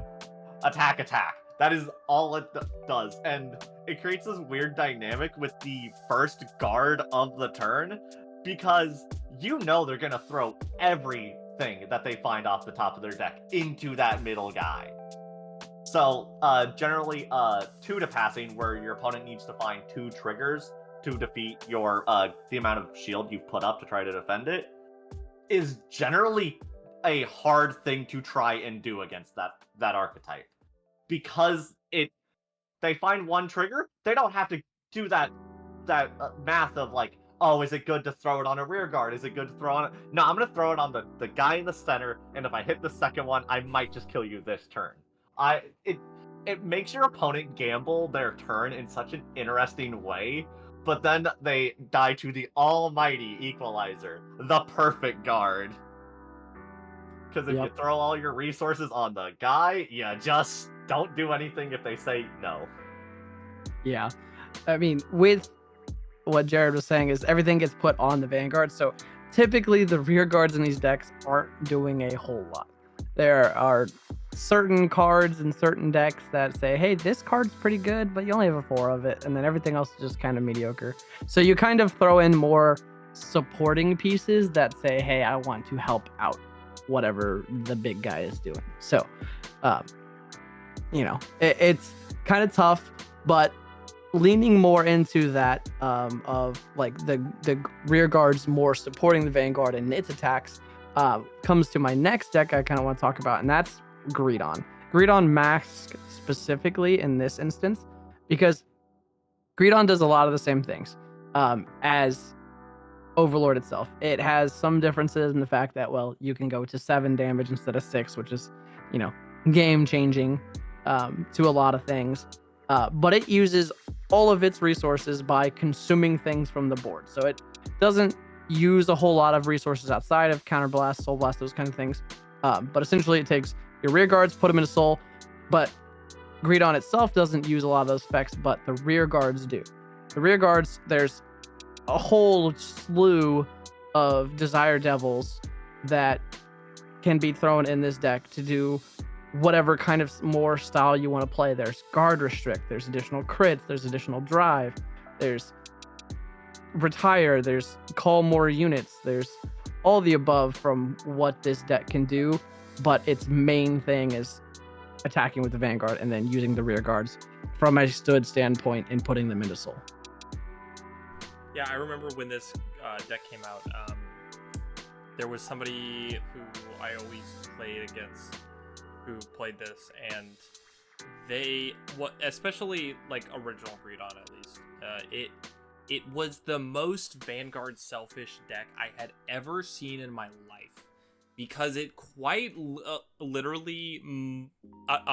attack. That is all it does, and it creates this weird dynamic with the first guard of the turn, because they're gonna throw every thing that they find off the top of their deck into that middle guy. So generally 2 to passing, where your opponent needs to find 2 triggers to defeat your the amount of shield you've put up to try to defend it, is generally a hard thing to try and do against that archetype. Because they find 1 trigger, they don't have to do that math of like, oh, is it good to throw it on a rear guard? Is it good to throw on it? No, I'm gonna throw it on the guy in the center, and if I hit the second one, I might just kill you this turn. It makes your opponent gamble their turn in such an interesting way, but then they die to the almighty equalizer, the perfect guard. Because if you throw all your resources on the guy, you just don't do anything if they say no. Yeah. I mean, with what Jared was saying is everything gets put on the Vanguard. So typically the rear guards in these decks aren't doing a whole lot. There are certain cards in certain decks that say, hey, this card's pretty good, but you only have a 4 of it. And then everything else is just kind of mediocre. So you kind of throw in more supporting pieces that say, hey, I want to help out whatever the big guy is doing. So, it's kind of tough, but leaning more into that of like the rear guards more supporting the Vanguard and its attacks comes to my next deck I kind of want to talk about, and that's Greedon. Greedon Mask specifically in this instance, because Greedon does a lot of the same things as Overlord itself. It has some differences in the fact that, well, you can go to 7 damage instead of 6, which is, game changing to a lot of things. But it uses all of its resources by consuming things from the board. So it doesn't use a whole lot of resources outside of Counterblast, Soul Blast, those kind of things. But essentially it takes your rear guards, put them into Soul. But Greedon itself doesn't use a lot of those effects, but the rear guards do. The rear guards, there's a whole slew of Desire Devils that can be thrown in this deck to do whatever kind of more style you want to play. There's Guard Restrict, there's additional crits, there's additional drive, there's Retire, there's Call More Units, there's all the above from what this deck can do, but its main thing is attacking with the Vanguard and then using the rear guards from a stood standpoint and putting them into Soul. Yeah, I remember when this deck came out, there was somebody who I always played against who played this, and especially like original Greedon at least, it was the most Vanguard selfish deck I had ever seen in my life, because it quite literally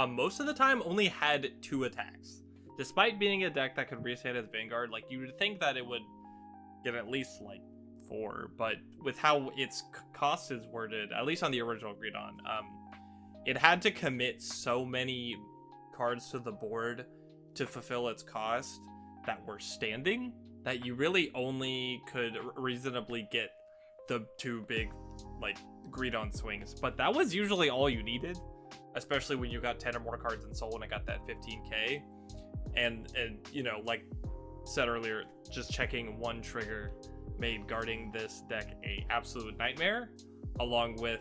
most of the time only had 2 attacks. Despite being a deck that could reset as Vanguard, like you would think that it would get at least like 4, but with how its cost is worded, at least on the original Greedon, it had to commit so many cards to the board to fulfill its cost that were standing that you really only could reasonably get the 2 big like Greedon swings. But that was usually all you needed, especially when you got 10 or more cards in Soul and it got that 15k. And like said earlier, just checking 1 trigger made guarding this deck a absolute nightmare, along with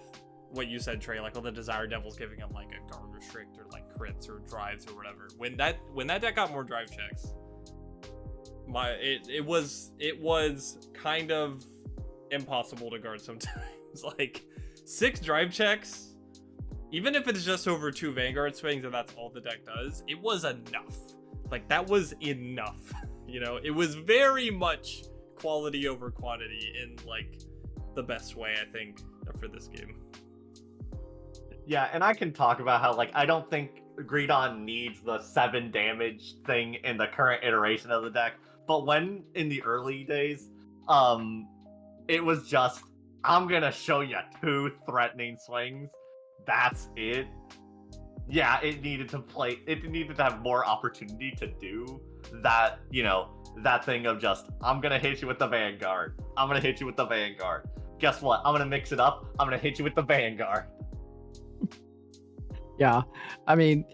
what you said, Trey, like all the Desire Devils giving him like a guard restrict or like crits or drives or whatever. When that deck got more drive checks, it was kind of impossible to guard sometimes. Like 6 drive checks, even if it's just over 2 Vanguard swings and that's all the deck does, it was enough. Like that was enough. It was very much quality over quantity in like the best way, I think, for this game. Yeah, and I can talk about how like I don't think Greedon needs the 7 damage thing in the current iteration of the deck, but when in the early days, it was just, I'm gonna show you 2 threatening swings. That's it. Yeah, it needed to have more opportunity to do that, that thing of just, I'm gonna hit you with the Vanguard. I'm gonna hit you with the Vanguard. Guess what? I'm gonna mix it up. I'm gonna hit you with the Vanguard. Yeah, I mean,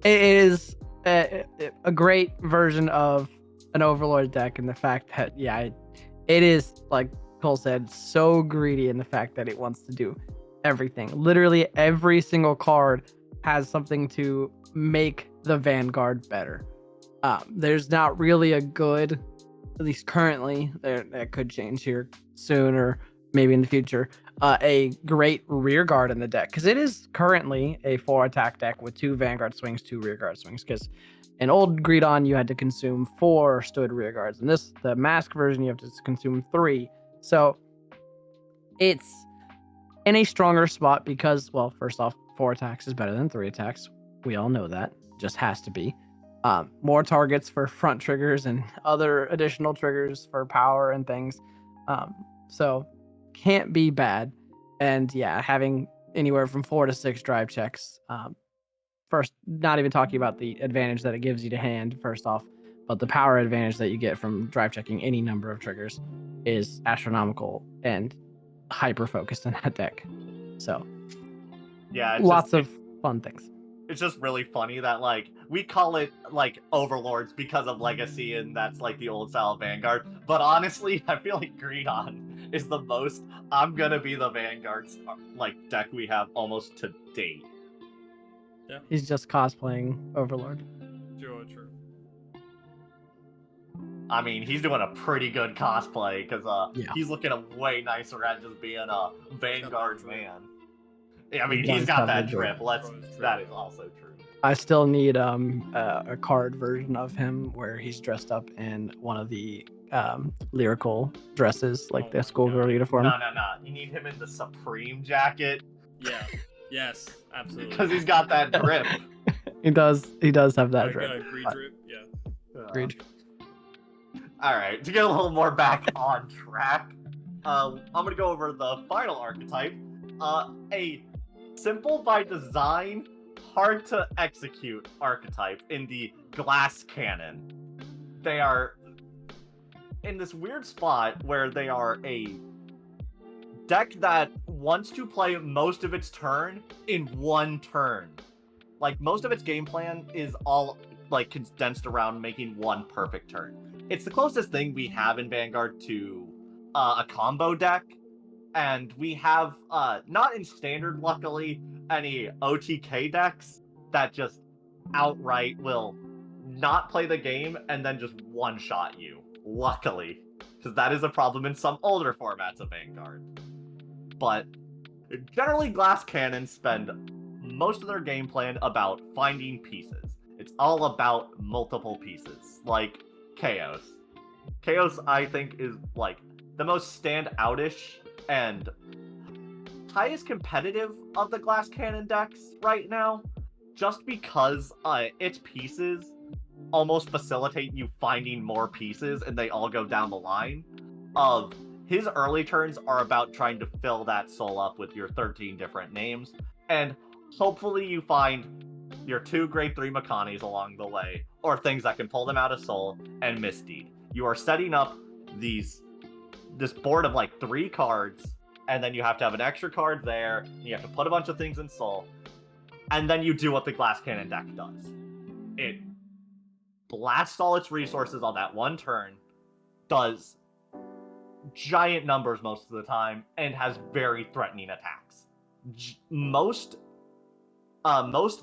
it is a great version of an Overlord deck in the fact that, yeah, it is like Cole said, so greedy in the fact that it wants to do everything. Literally every single card has something to make the Vanguard better. There's not really a good, at least currently, that could change here soon or maybe in the future, a great rear guard in the deck, because it is currently a 4 attack deck with 2 Vanguard swings, 2 rear guard swings, because in old Greedon you had to consume 4 stood rear guards, and this, the mask version, you have to consume 3. So it's in a stronger spot because, well, first off, 4 attacks is better than 3 attacks. We all know that. Just has to be. More targets for front triggers and other additional triggers for power and things. So can't be bad. And yeah, having anywhere from 4 to 6 drive checks. First, not even talking about the advantage that it gives you to hand, first off, but the power advantage that you get from drive checking any number of triggers is astronomical and hyper focused in that deck. So yeah, lots of fun things. It's just really funny that, like, we call it, like, Overlords because of Legacy, and that's, like, the old style of Vanguard. But honestly, I feel like Greedon is the most I'm gonna be the Vanguard, like, deck we have almost to date. Yeah. He's just cosplaying Overlord. True. I mean, he's doing a pretty good cosplay, because he's looking way nicer at just being a Vanguard man. Yeah, I mean, he's got that drip. That is also true. I still need a card version of him where he's dressed up in one of the lyrical dresses, like the schoolgirl uniform. No. You need him in the Supreme jacket. Yeah. Yes, absolutely. Because he's got that drip. He does have that drip. Greed drip, yeah. Agreed. Alright, to get a little more back on track, I'm going to go over the final archetype. A simple by design, hard to execute archetype in the Glass Cannon. They are in this weird spot where they are a deck that wants to play most of its turn in one turn. Like, most of its game plan is all, like, condensed around making one perfect turn. It's the closest thing we have in Vanguard to a combo deck, and we have, not in Standard, luckily, any OTK decks that just outright will not play the game and then just one-shot you, luckily. Because that is a problem in some older formats of Vanguard. But generally, Glass Cannons spend most of their game plan about finding pieces. It's all about multiple pieces, like Chaos. Chaos, I think, is, like, the most stand-outish and highest competitive of the Glass Cannon decks right now, just because its pieces almost facilitate you finding more pieces, and they all go down the line. Of his early turns are about trying to fill that soul up with your 13 different names, and hopefully you find your 2 grade 3 Makanis along the way, or things that can pull them out of soul, and Misdeed. You are setting up this board of, like, 3 cards, and then you have to have an extra card there, and you have to put a bunch of things in soul, and then you do what the Glass Cannon deck does. It blasts all its resources on that one turn, does giant numbers most of the time, and has very threatening attacks. Most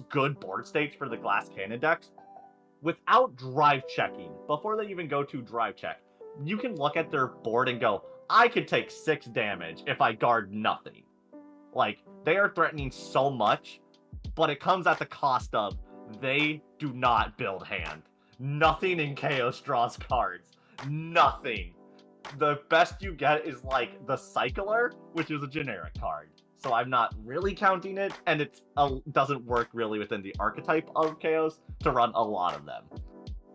good board states for the Glass Cannon decks, without drive checking, before they even go to drive check, you can look at their board and go, I could take 6 damage if I guard nothing. Like, they are threatening so much, but it comes at the cost of they do not build hand. Nothing in Chaos draws cards. Nothing. The best you get is, like, the Cycler, which is a generic card. So I'm not really counting it, and it doesn't work really within the archetype of Chaos to run a lot of them.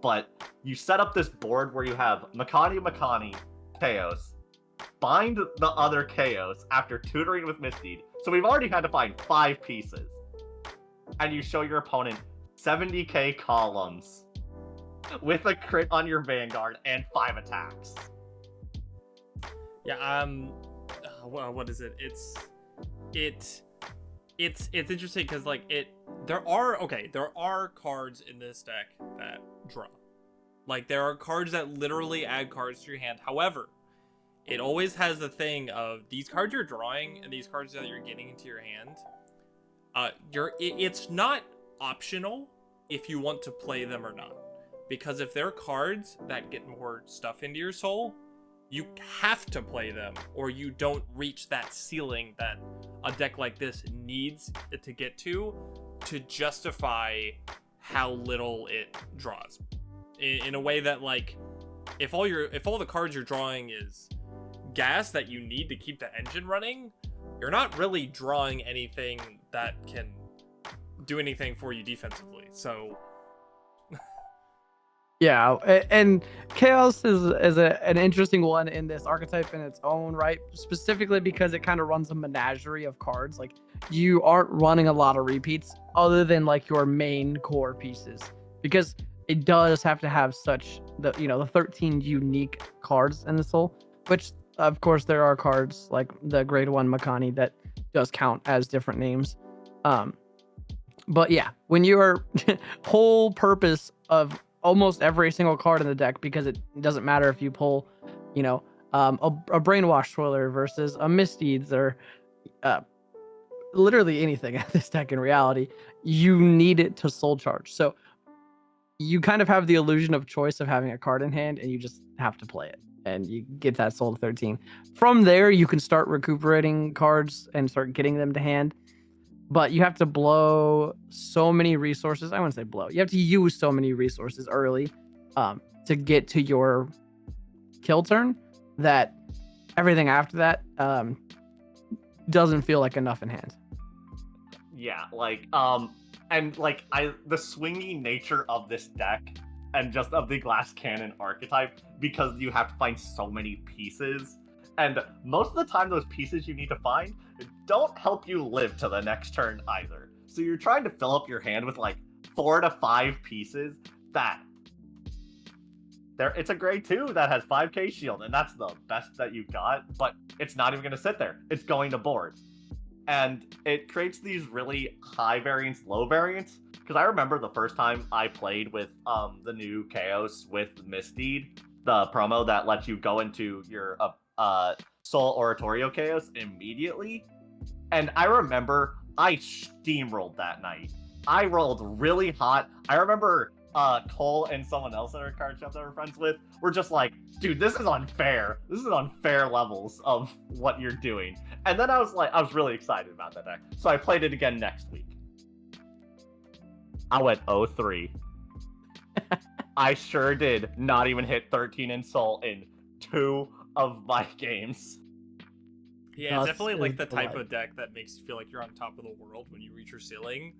But you set up this board where you have Makani, Chaos, bind the other Chaos after tutoring with Misdeed. So we've already had to find 5 pieces. And you show your opponent 70k columns with a crit on your Vanguard and 5 attacks. Yeah, what is it? It's interesting because, like, there are cards in this deck that draw. Like, there are cards that literally add cards to your hand. However, it always has the thing of these cards you're drawing and these cards that you're getting into your hand. It's not optional if you want to play them or not, because if they're cards that get more stuff into your soul, you have to play them, or you don't reach that ceiling that a deck like this needs to get to justify how little it draws. In a way that, like, if all the cards you're drawing is gas that you need to keep the engine running, you're not really drawing anything that can do anything for you defensively. So Yeah, and Chaos is an interesting one in this archetype in its own right, specifically because it kind of runs a menagerie of cards. Like, you aren't running a lot of repeats other than like your main core pieces, because it does have to have such the 13 unique cards in the soul, which of course there are cards like the grade 1 Makani that does count as different names. But yeah, when your whole purpose of almost every single card in the deck, because it doesn't matter if you pull, a Brainwash Swirler versus a Misdeeds or literally anything at this deck in reality, you need it to soul charge. So you kind of have the illusion of choice of having a card in hand, and you just have to play it, and you get that soul to 13. From there, you can start recuperating cards and start getting them to hand. But you have to blow so many resources. I wouldn't say blow. You have to use so many resources early to get to your kill turn that everything after that doesn't feel like enough in hand. Yeah, the swingy nature of this deck and just of the glass cannon archetype, because you have to find so many pieces, and most of the time those pieces you need to find don't help you live to the next turn either. So you're trying to fill up your hand with like 4 to 5 pieces that it's a grade 2 that has 5k shield, and that's the best that you got, but it's not even going to sit there. It's going to board. And it creates these really high variance, low variance. Because I remember the first time I played with the new Chaos with Misdeed, the promo that lets you go into your Soul Oratorio Chaos immediately. And I remember I steamrolled that night. I rolled really hot. I remember Cole and someone else at our card shop that we're friends with were just like, dude, this is unfair. This is unfair levels of what you're doing. And then I was really excited about that deck. So I played it again next week. I went 0-3. I sure did not even hit 13 in Soul in 2 of my games. Yeah, it's definitely like the type of deck that makes you feel like you're on top of the world when you reach your ceiling,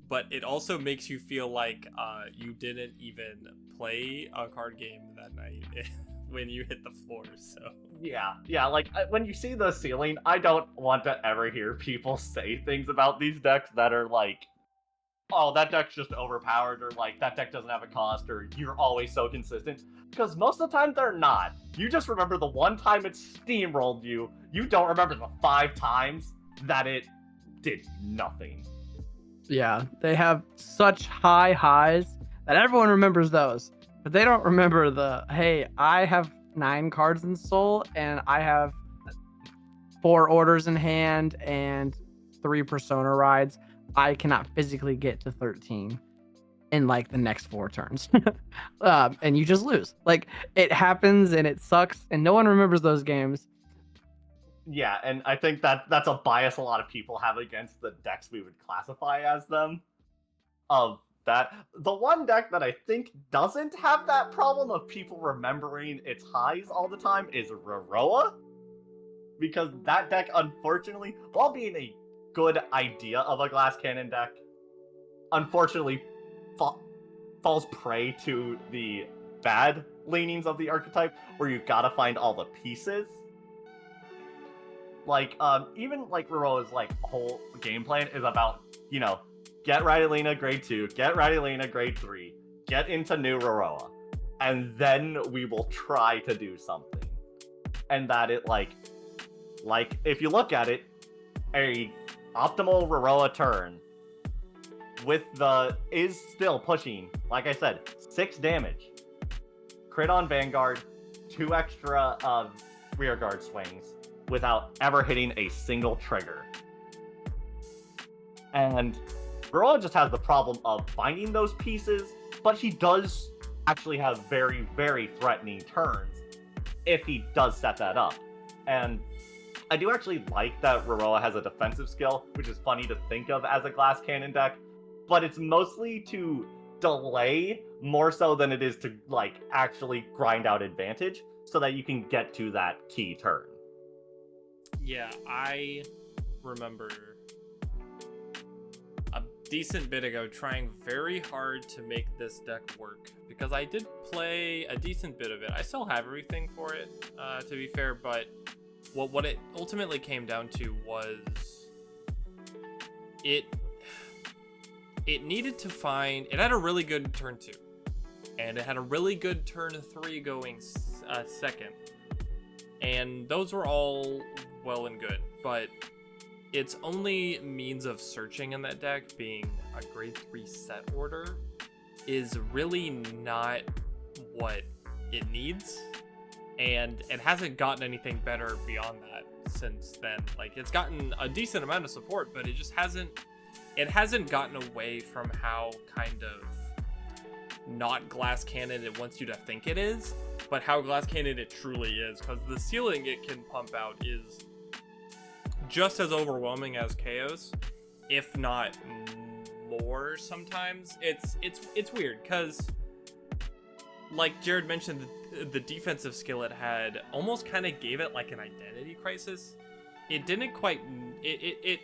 but it also makes you feel like you didn't even play a card game that night when you hit the floor. So yeah, like when you see the ceiling, I don't want to ever hear people say things about these decks that are like, oh, that deck's just overpowered, or like that deck doesn't have a cost, or you're always so consistent. Because most of the time they're not. You just remember the one time it steamrolled you. You don't remember the 5 times that it did nothing. Yeah, they have such high highs that everyone remembers those, but they don't remember the, hey, I have 9 cards in Soul, and I have 4 orders in hand and 3 Persona rides. I cannot physically get to 13 in like the next 4 turns. And you just lose. Like, it happens and it sucks, and no one remembers those games. Yeah, and I think that's a bias a lot of people have against the decks we would classify as them. Of that, the one deck that I think doesn't have that problem of people remembering its highs all the time is Roroa. Because that deck, unfortunately, while being a good idea of a glass cannon deck, unfortunately falls prey to the bad leanings of the archetype, where you gotta find all the pieces. Like, even like Roroa's like whole game plan is about, get Rydalina grade 2, get Rydalina grade 3, get into new Roroa, and then we will try to do something. And that it like if you look at it, a optimal Roroa turn is still pushing, like I said, 6 damage, crit on Vanguard, 2 extra rearguard swings without ever hitting a single trigger. And Baroa just has the problem of finding those pieces, but he does actually have very, very threatening turns if he does set that up. And I do actually like that Roroa has a defensive skill, which is funny to think of as a glass cannon deck, but it's mostly to delay more so than it is to like actually grind out advantage so that you can get to that key turn. Yeah, I remember a decent bit ago trying very hard to make this deck work, because I did play a decent bit of it. I still have everything for it, to be fair, but what it ultimately came down to was it needed to find, it had a really good turn 2, and it had a really good turn 3 going second, and those were all well and good, but its only means of searching in that deck, being a grade 3 set order, is really not what it needs, and it hasn't gotten anything better beyond that since then. Like, it's gotten a decent amount of support, but it just hasn't gotten away from how kind of not glass cannon it wants you to think it is, but how glass cannon it truly is, because the ceiling it can pump out is just as overwhelming as Chaos, if not more sometimes. It's weird, because like Jared mentioned, the defensive skill it had almost kind of gave it like an identity crisis. It didn't quite, it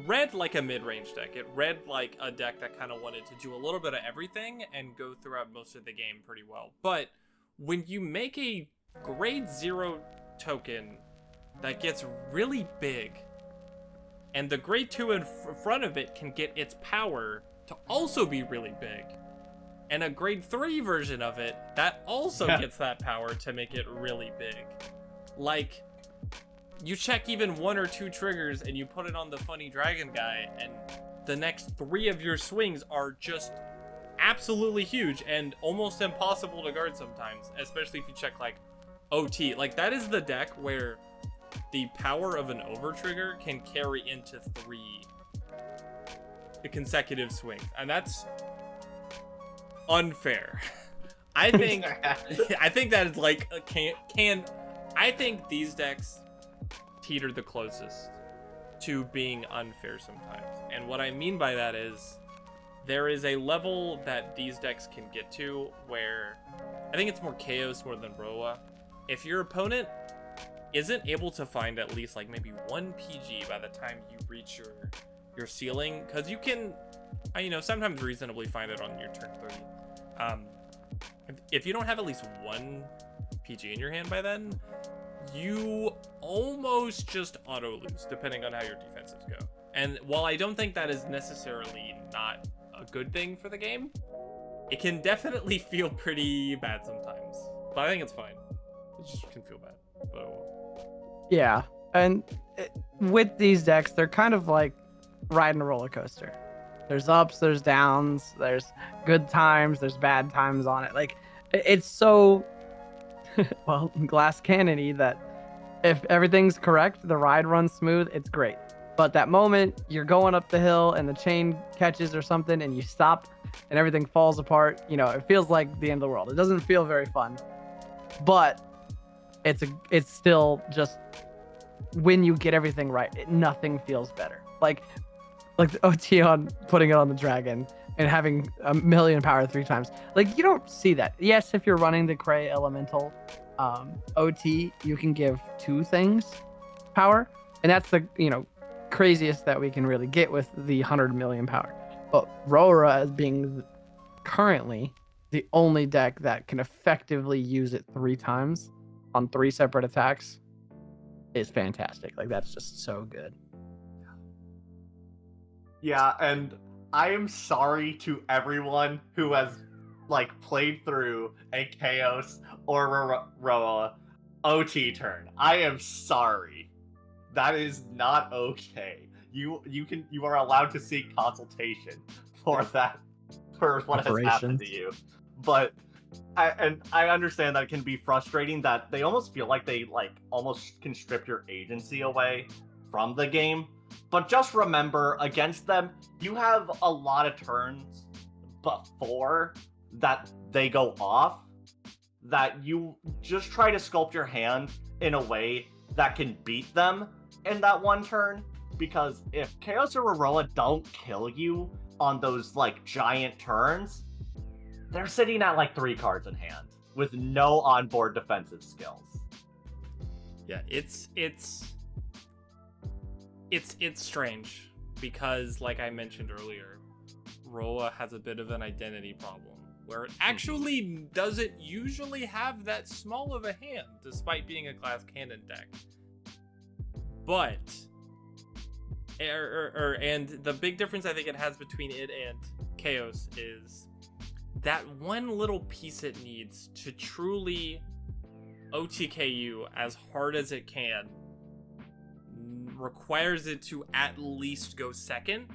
read like a mid-range deck. It read like a deck that kind of wanted to do a little bit of everything and go throughout most of the game pretty well. But when you make a grade 0 token that gets really big, and the grade 2 in front of it can get its power to also be really big, and a grade 3 version of it that also gets that power to make it really big. Like, you check even 1 or 2 triggers and you put it on the funny dragon guy, and the next 3 of your swings are just absolutely huge and almost impossible to guard sometimes, especially if you check like OT. Like, that is the deck where the power of an over trigger can carry into 3 consecutive swings, and that's unfair. I think that is like I think these decks teeter the closest to being unfair sometimes. And what I mean by that is there is a level that these decks can get to where I think it's more Chaos more than Roa. If your opponent isn't able to find at least like maybe 1 PG by the time you reach your ceiling, because you can, sometimes reasonably find it on your turn 30. If you don't have at least 1 PG in your hand by then, you almost just auto lose, depending on how your defenses go. And while I don't think that is necessarily not a good thing for the game, it can definitely feel pretty bad sometimes. But I think it's fine. It just can feel bad. But oh well. Yeah, and with these decks, they're kind of like riding a roller coaster. There's ups, there's downs, there's good times, there's bad times on it. Like, it's so well, glass cannon-y that if everything's correct, the ride runs smooth, it's great. But that moment you're going up the hill and the chain catches or something and you stop and everything falls apart, it feels like the end of the world. It doesn't feel very fun. But it's still just, when you get everything right, nothing feels better. Like the OT on putting it on the dragon and having 1 million power 3 times. Like, you don't see that. Yes, if you're running the Cray Elemental OT, you can give 2 things power, and that's the craziest that we can really get with the 100 million power. But Rora, as being currently the only deck that can effectively use it 3 times on 3 separate attacks, is fantastic. Like, that's just so good. Yeah, and I am sorry to everyone who has played through a Chaos or Roa OT turn. I am sorry. That is not okay. You are allowed to seek consultation for that, for what has happened to you. But I understand that it can be frustrating that they almost feel like they almost can strip your agency away from the game. But just remember, against them, you have a lot of turns before that they go off that you just try to sculpt your hand in a way that can beat them in that one turn. Because if Chaos or Aurora don't kill you on those giant turns, they're sitting at 3 cards in hand with no onboard defensive skills. Yeah, it's strange because, like I mentioned earlier, Roa has a bit of an identity problem where it actually doesn't usually have that small of a hand, despite being a glass cannon deck. But and the big difference I think it has between it and Chaos is that one little piece it needs to truly OTK you as hard as it can requires it to at least go second,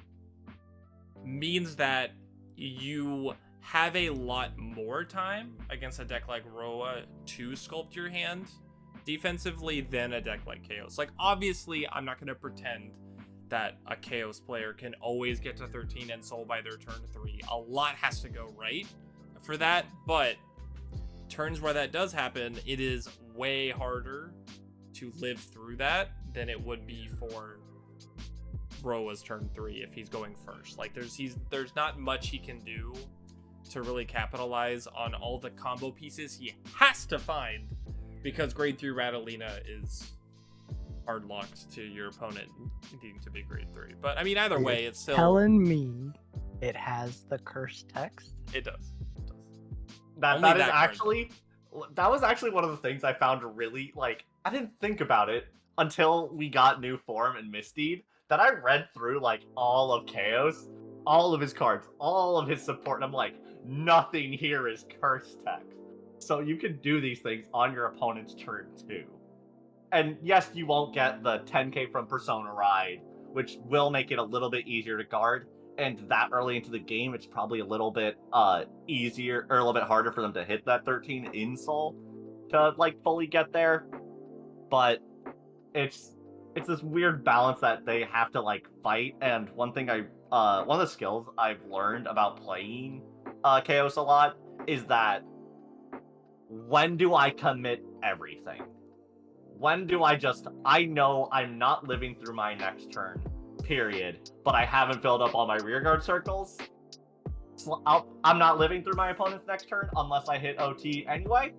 means that you have a lot more time against a deck like Roa to sculpt your hand defensively than a deck like Chaos. Obviously, I'm not going to pretend that a Chaos player can always get to 13 and soul by their turn 3. A lot has to go right for that, but turns where that does happen, it is way harder to live through that than it would be for Roa's turn 3 if he's going first. There's not much he can do to really capitalize on all the combo pieces he has to find, because grade 3 Ratalina is hard locked to your opponent needing to be grade 3. But I mean, either way, it's still telling me it has the curse text. It does. That was actually one of the things I found really I didn't think about it until we got new form and Misdeed, that I read through all of Chaos, all of his cards, all of his support, and I'm like, nothing here is curse text. So you can do these things on your opponent's turn too. And yes, you won't get the 10k from Persona Ride, which will make it a little bit easier to guard. And that early into the game, it's probably a little bit easier or a little bit harder for them to hit that 13 in soul to fully get there. But it's this weird balance that they have to fight. And one thing one of the skills I've learned about playing Chaos a lot is that when do I commit everything? When do I know I'm not living through my next turn, period, but I haven't filled up all my rearguard circles. I'm not living through my opponent's next turn unless I hit OT anyway.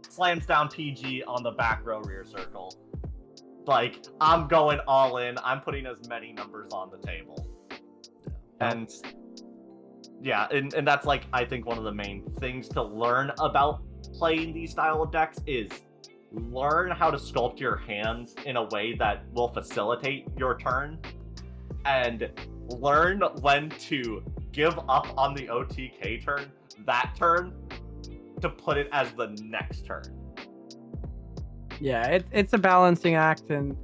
Slams down PG on the back row rear circle. I'm going all in. I'm putting as many numbers on the table. And yeah, and that's I think one of the main things to learn about playing these style of decks is learn how to sculpt your hands in a way that will facilitate your turn, and learn when to give up on the OTK turn that turn to put it as the next turn. Yeah, it's a balancing act, and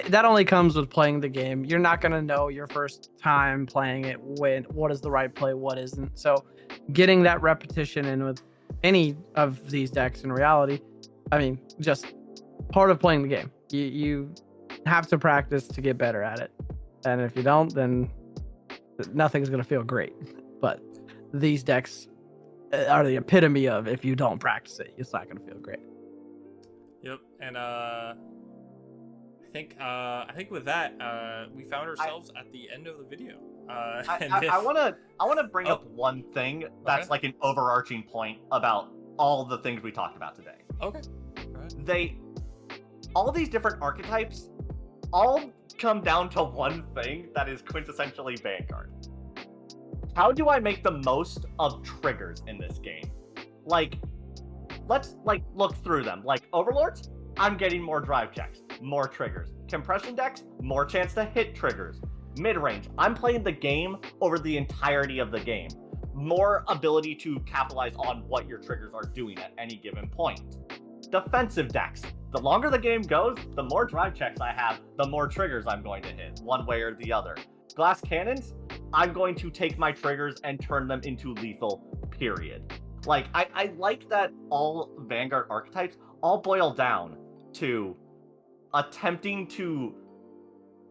that only comes with playing the game. You're not going to know your first time playing it what is the right play, what isn't. So getting that repetition in with any of these decks in reality, I mean, just part of playing the game. You have to practice to get better at it. And if you don't, then nothing's going to feel great. But these decks are the epitome of, if you don't practice it, it's not going to feel great. Yep. And I think with that, we found ourselves at the end of the video. I want to bring up one thing that's an overarching point about all the things we talked about today. Okay. All these different archetypes all come down to one thing that is quintessentially Vanguard. How do I make the most of triggers in this game? Let's look through them. Overlords, I'm getting more drive checks, more triggers. Compression decks, more chance to hit triggers. Mid-range, I'm playing the game over the entirety of the game. More ability to capitalize on what your triggers are doing at any given point. Defensive decks, the longer the game goes, the more drive checks I have, the more triggers I'm going to hit, one way or the other. Glass cannons, I'm going to take my triggers and turn them into lethal, period. Like, I like that all Vanguard archetypes all boil down to attempting to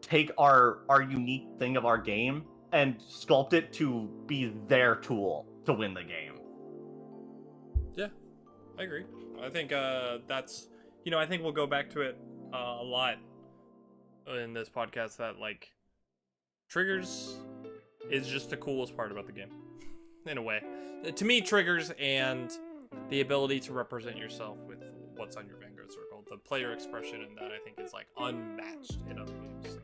take our unique thing of our game and sculpt it to be their tool to win the game. Yeah, I agree. I think that's, I think we'll go back to it a lot in this podcast, that like triggers is just the coolest part about the game in a way. To me, triggers and the ability to represent yourself with what's on your Vanguard circle, the player expression in that, I think is like unmatched in other games.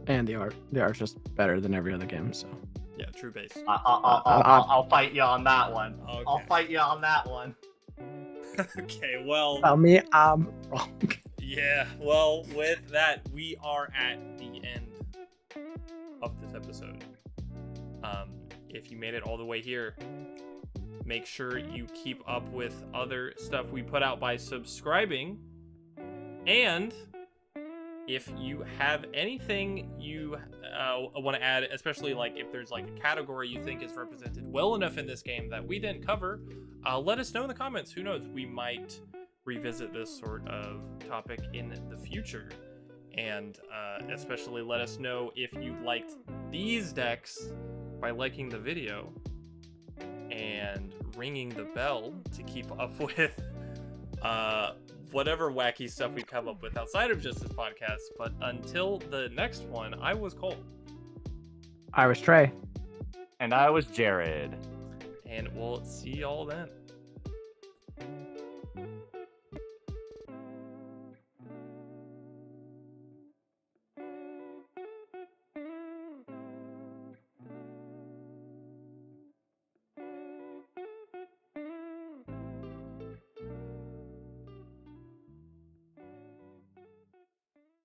And the art's just better than every other game. So Yeah, true base. I'll fight you on that one. Okay. I'll fight you on that one. Okay, well. tell me I'm wrong. Yeah, well, with that, we are at the end of this episode. If you made it all the way here, make sure you keep up with other stuff we put out by subscribing. And if you have anything you want to add, especially like if there's like a category you think is represented well enough in this game that we didn't cover, let us know in the comments. Who knows, we might revisit this sort of topic in the future. And especially let us know if you liked these decks by liking the video and ringing the bell to keep up with whatever wacky stuff we come up with outside of just this podcast. But until the next one, I was Cole. I was Trey. And I was Jared. And we'll see y'all then.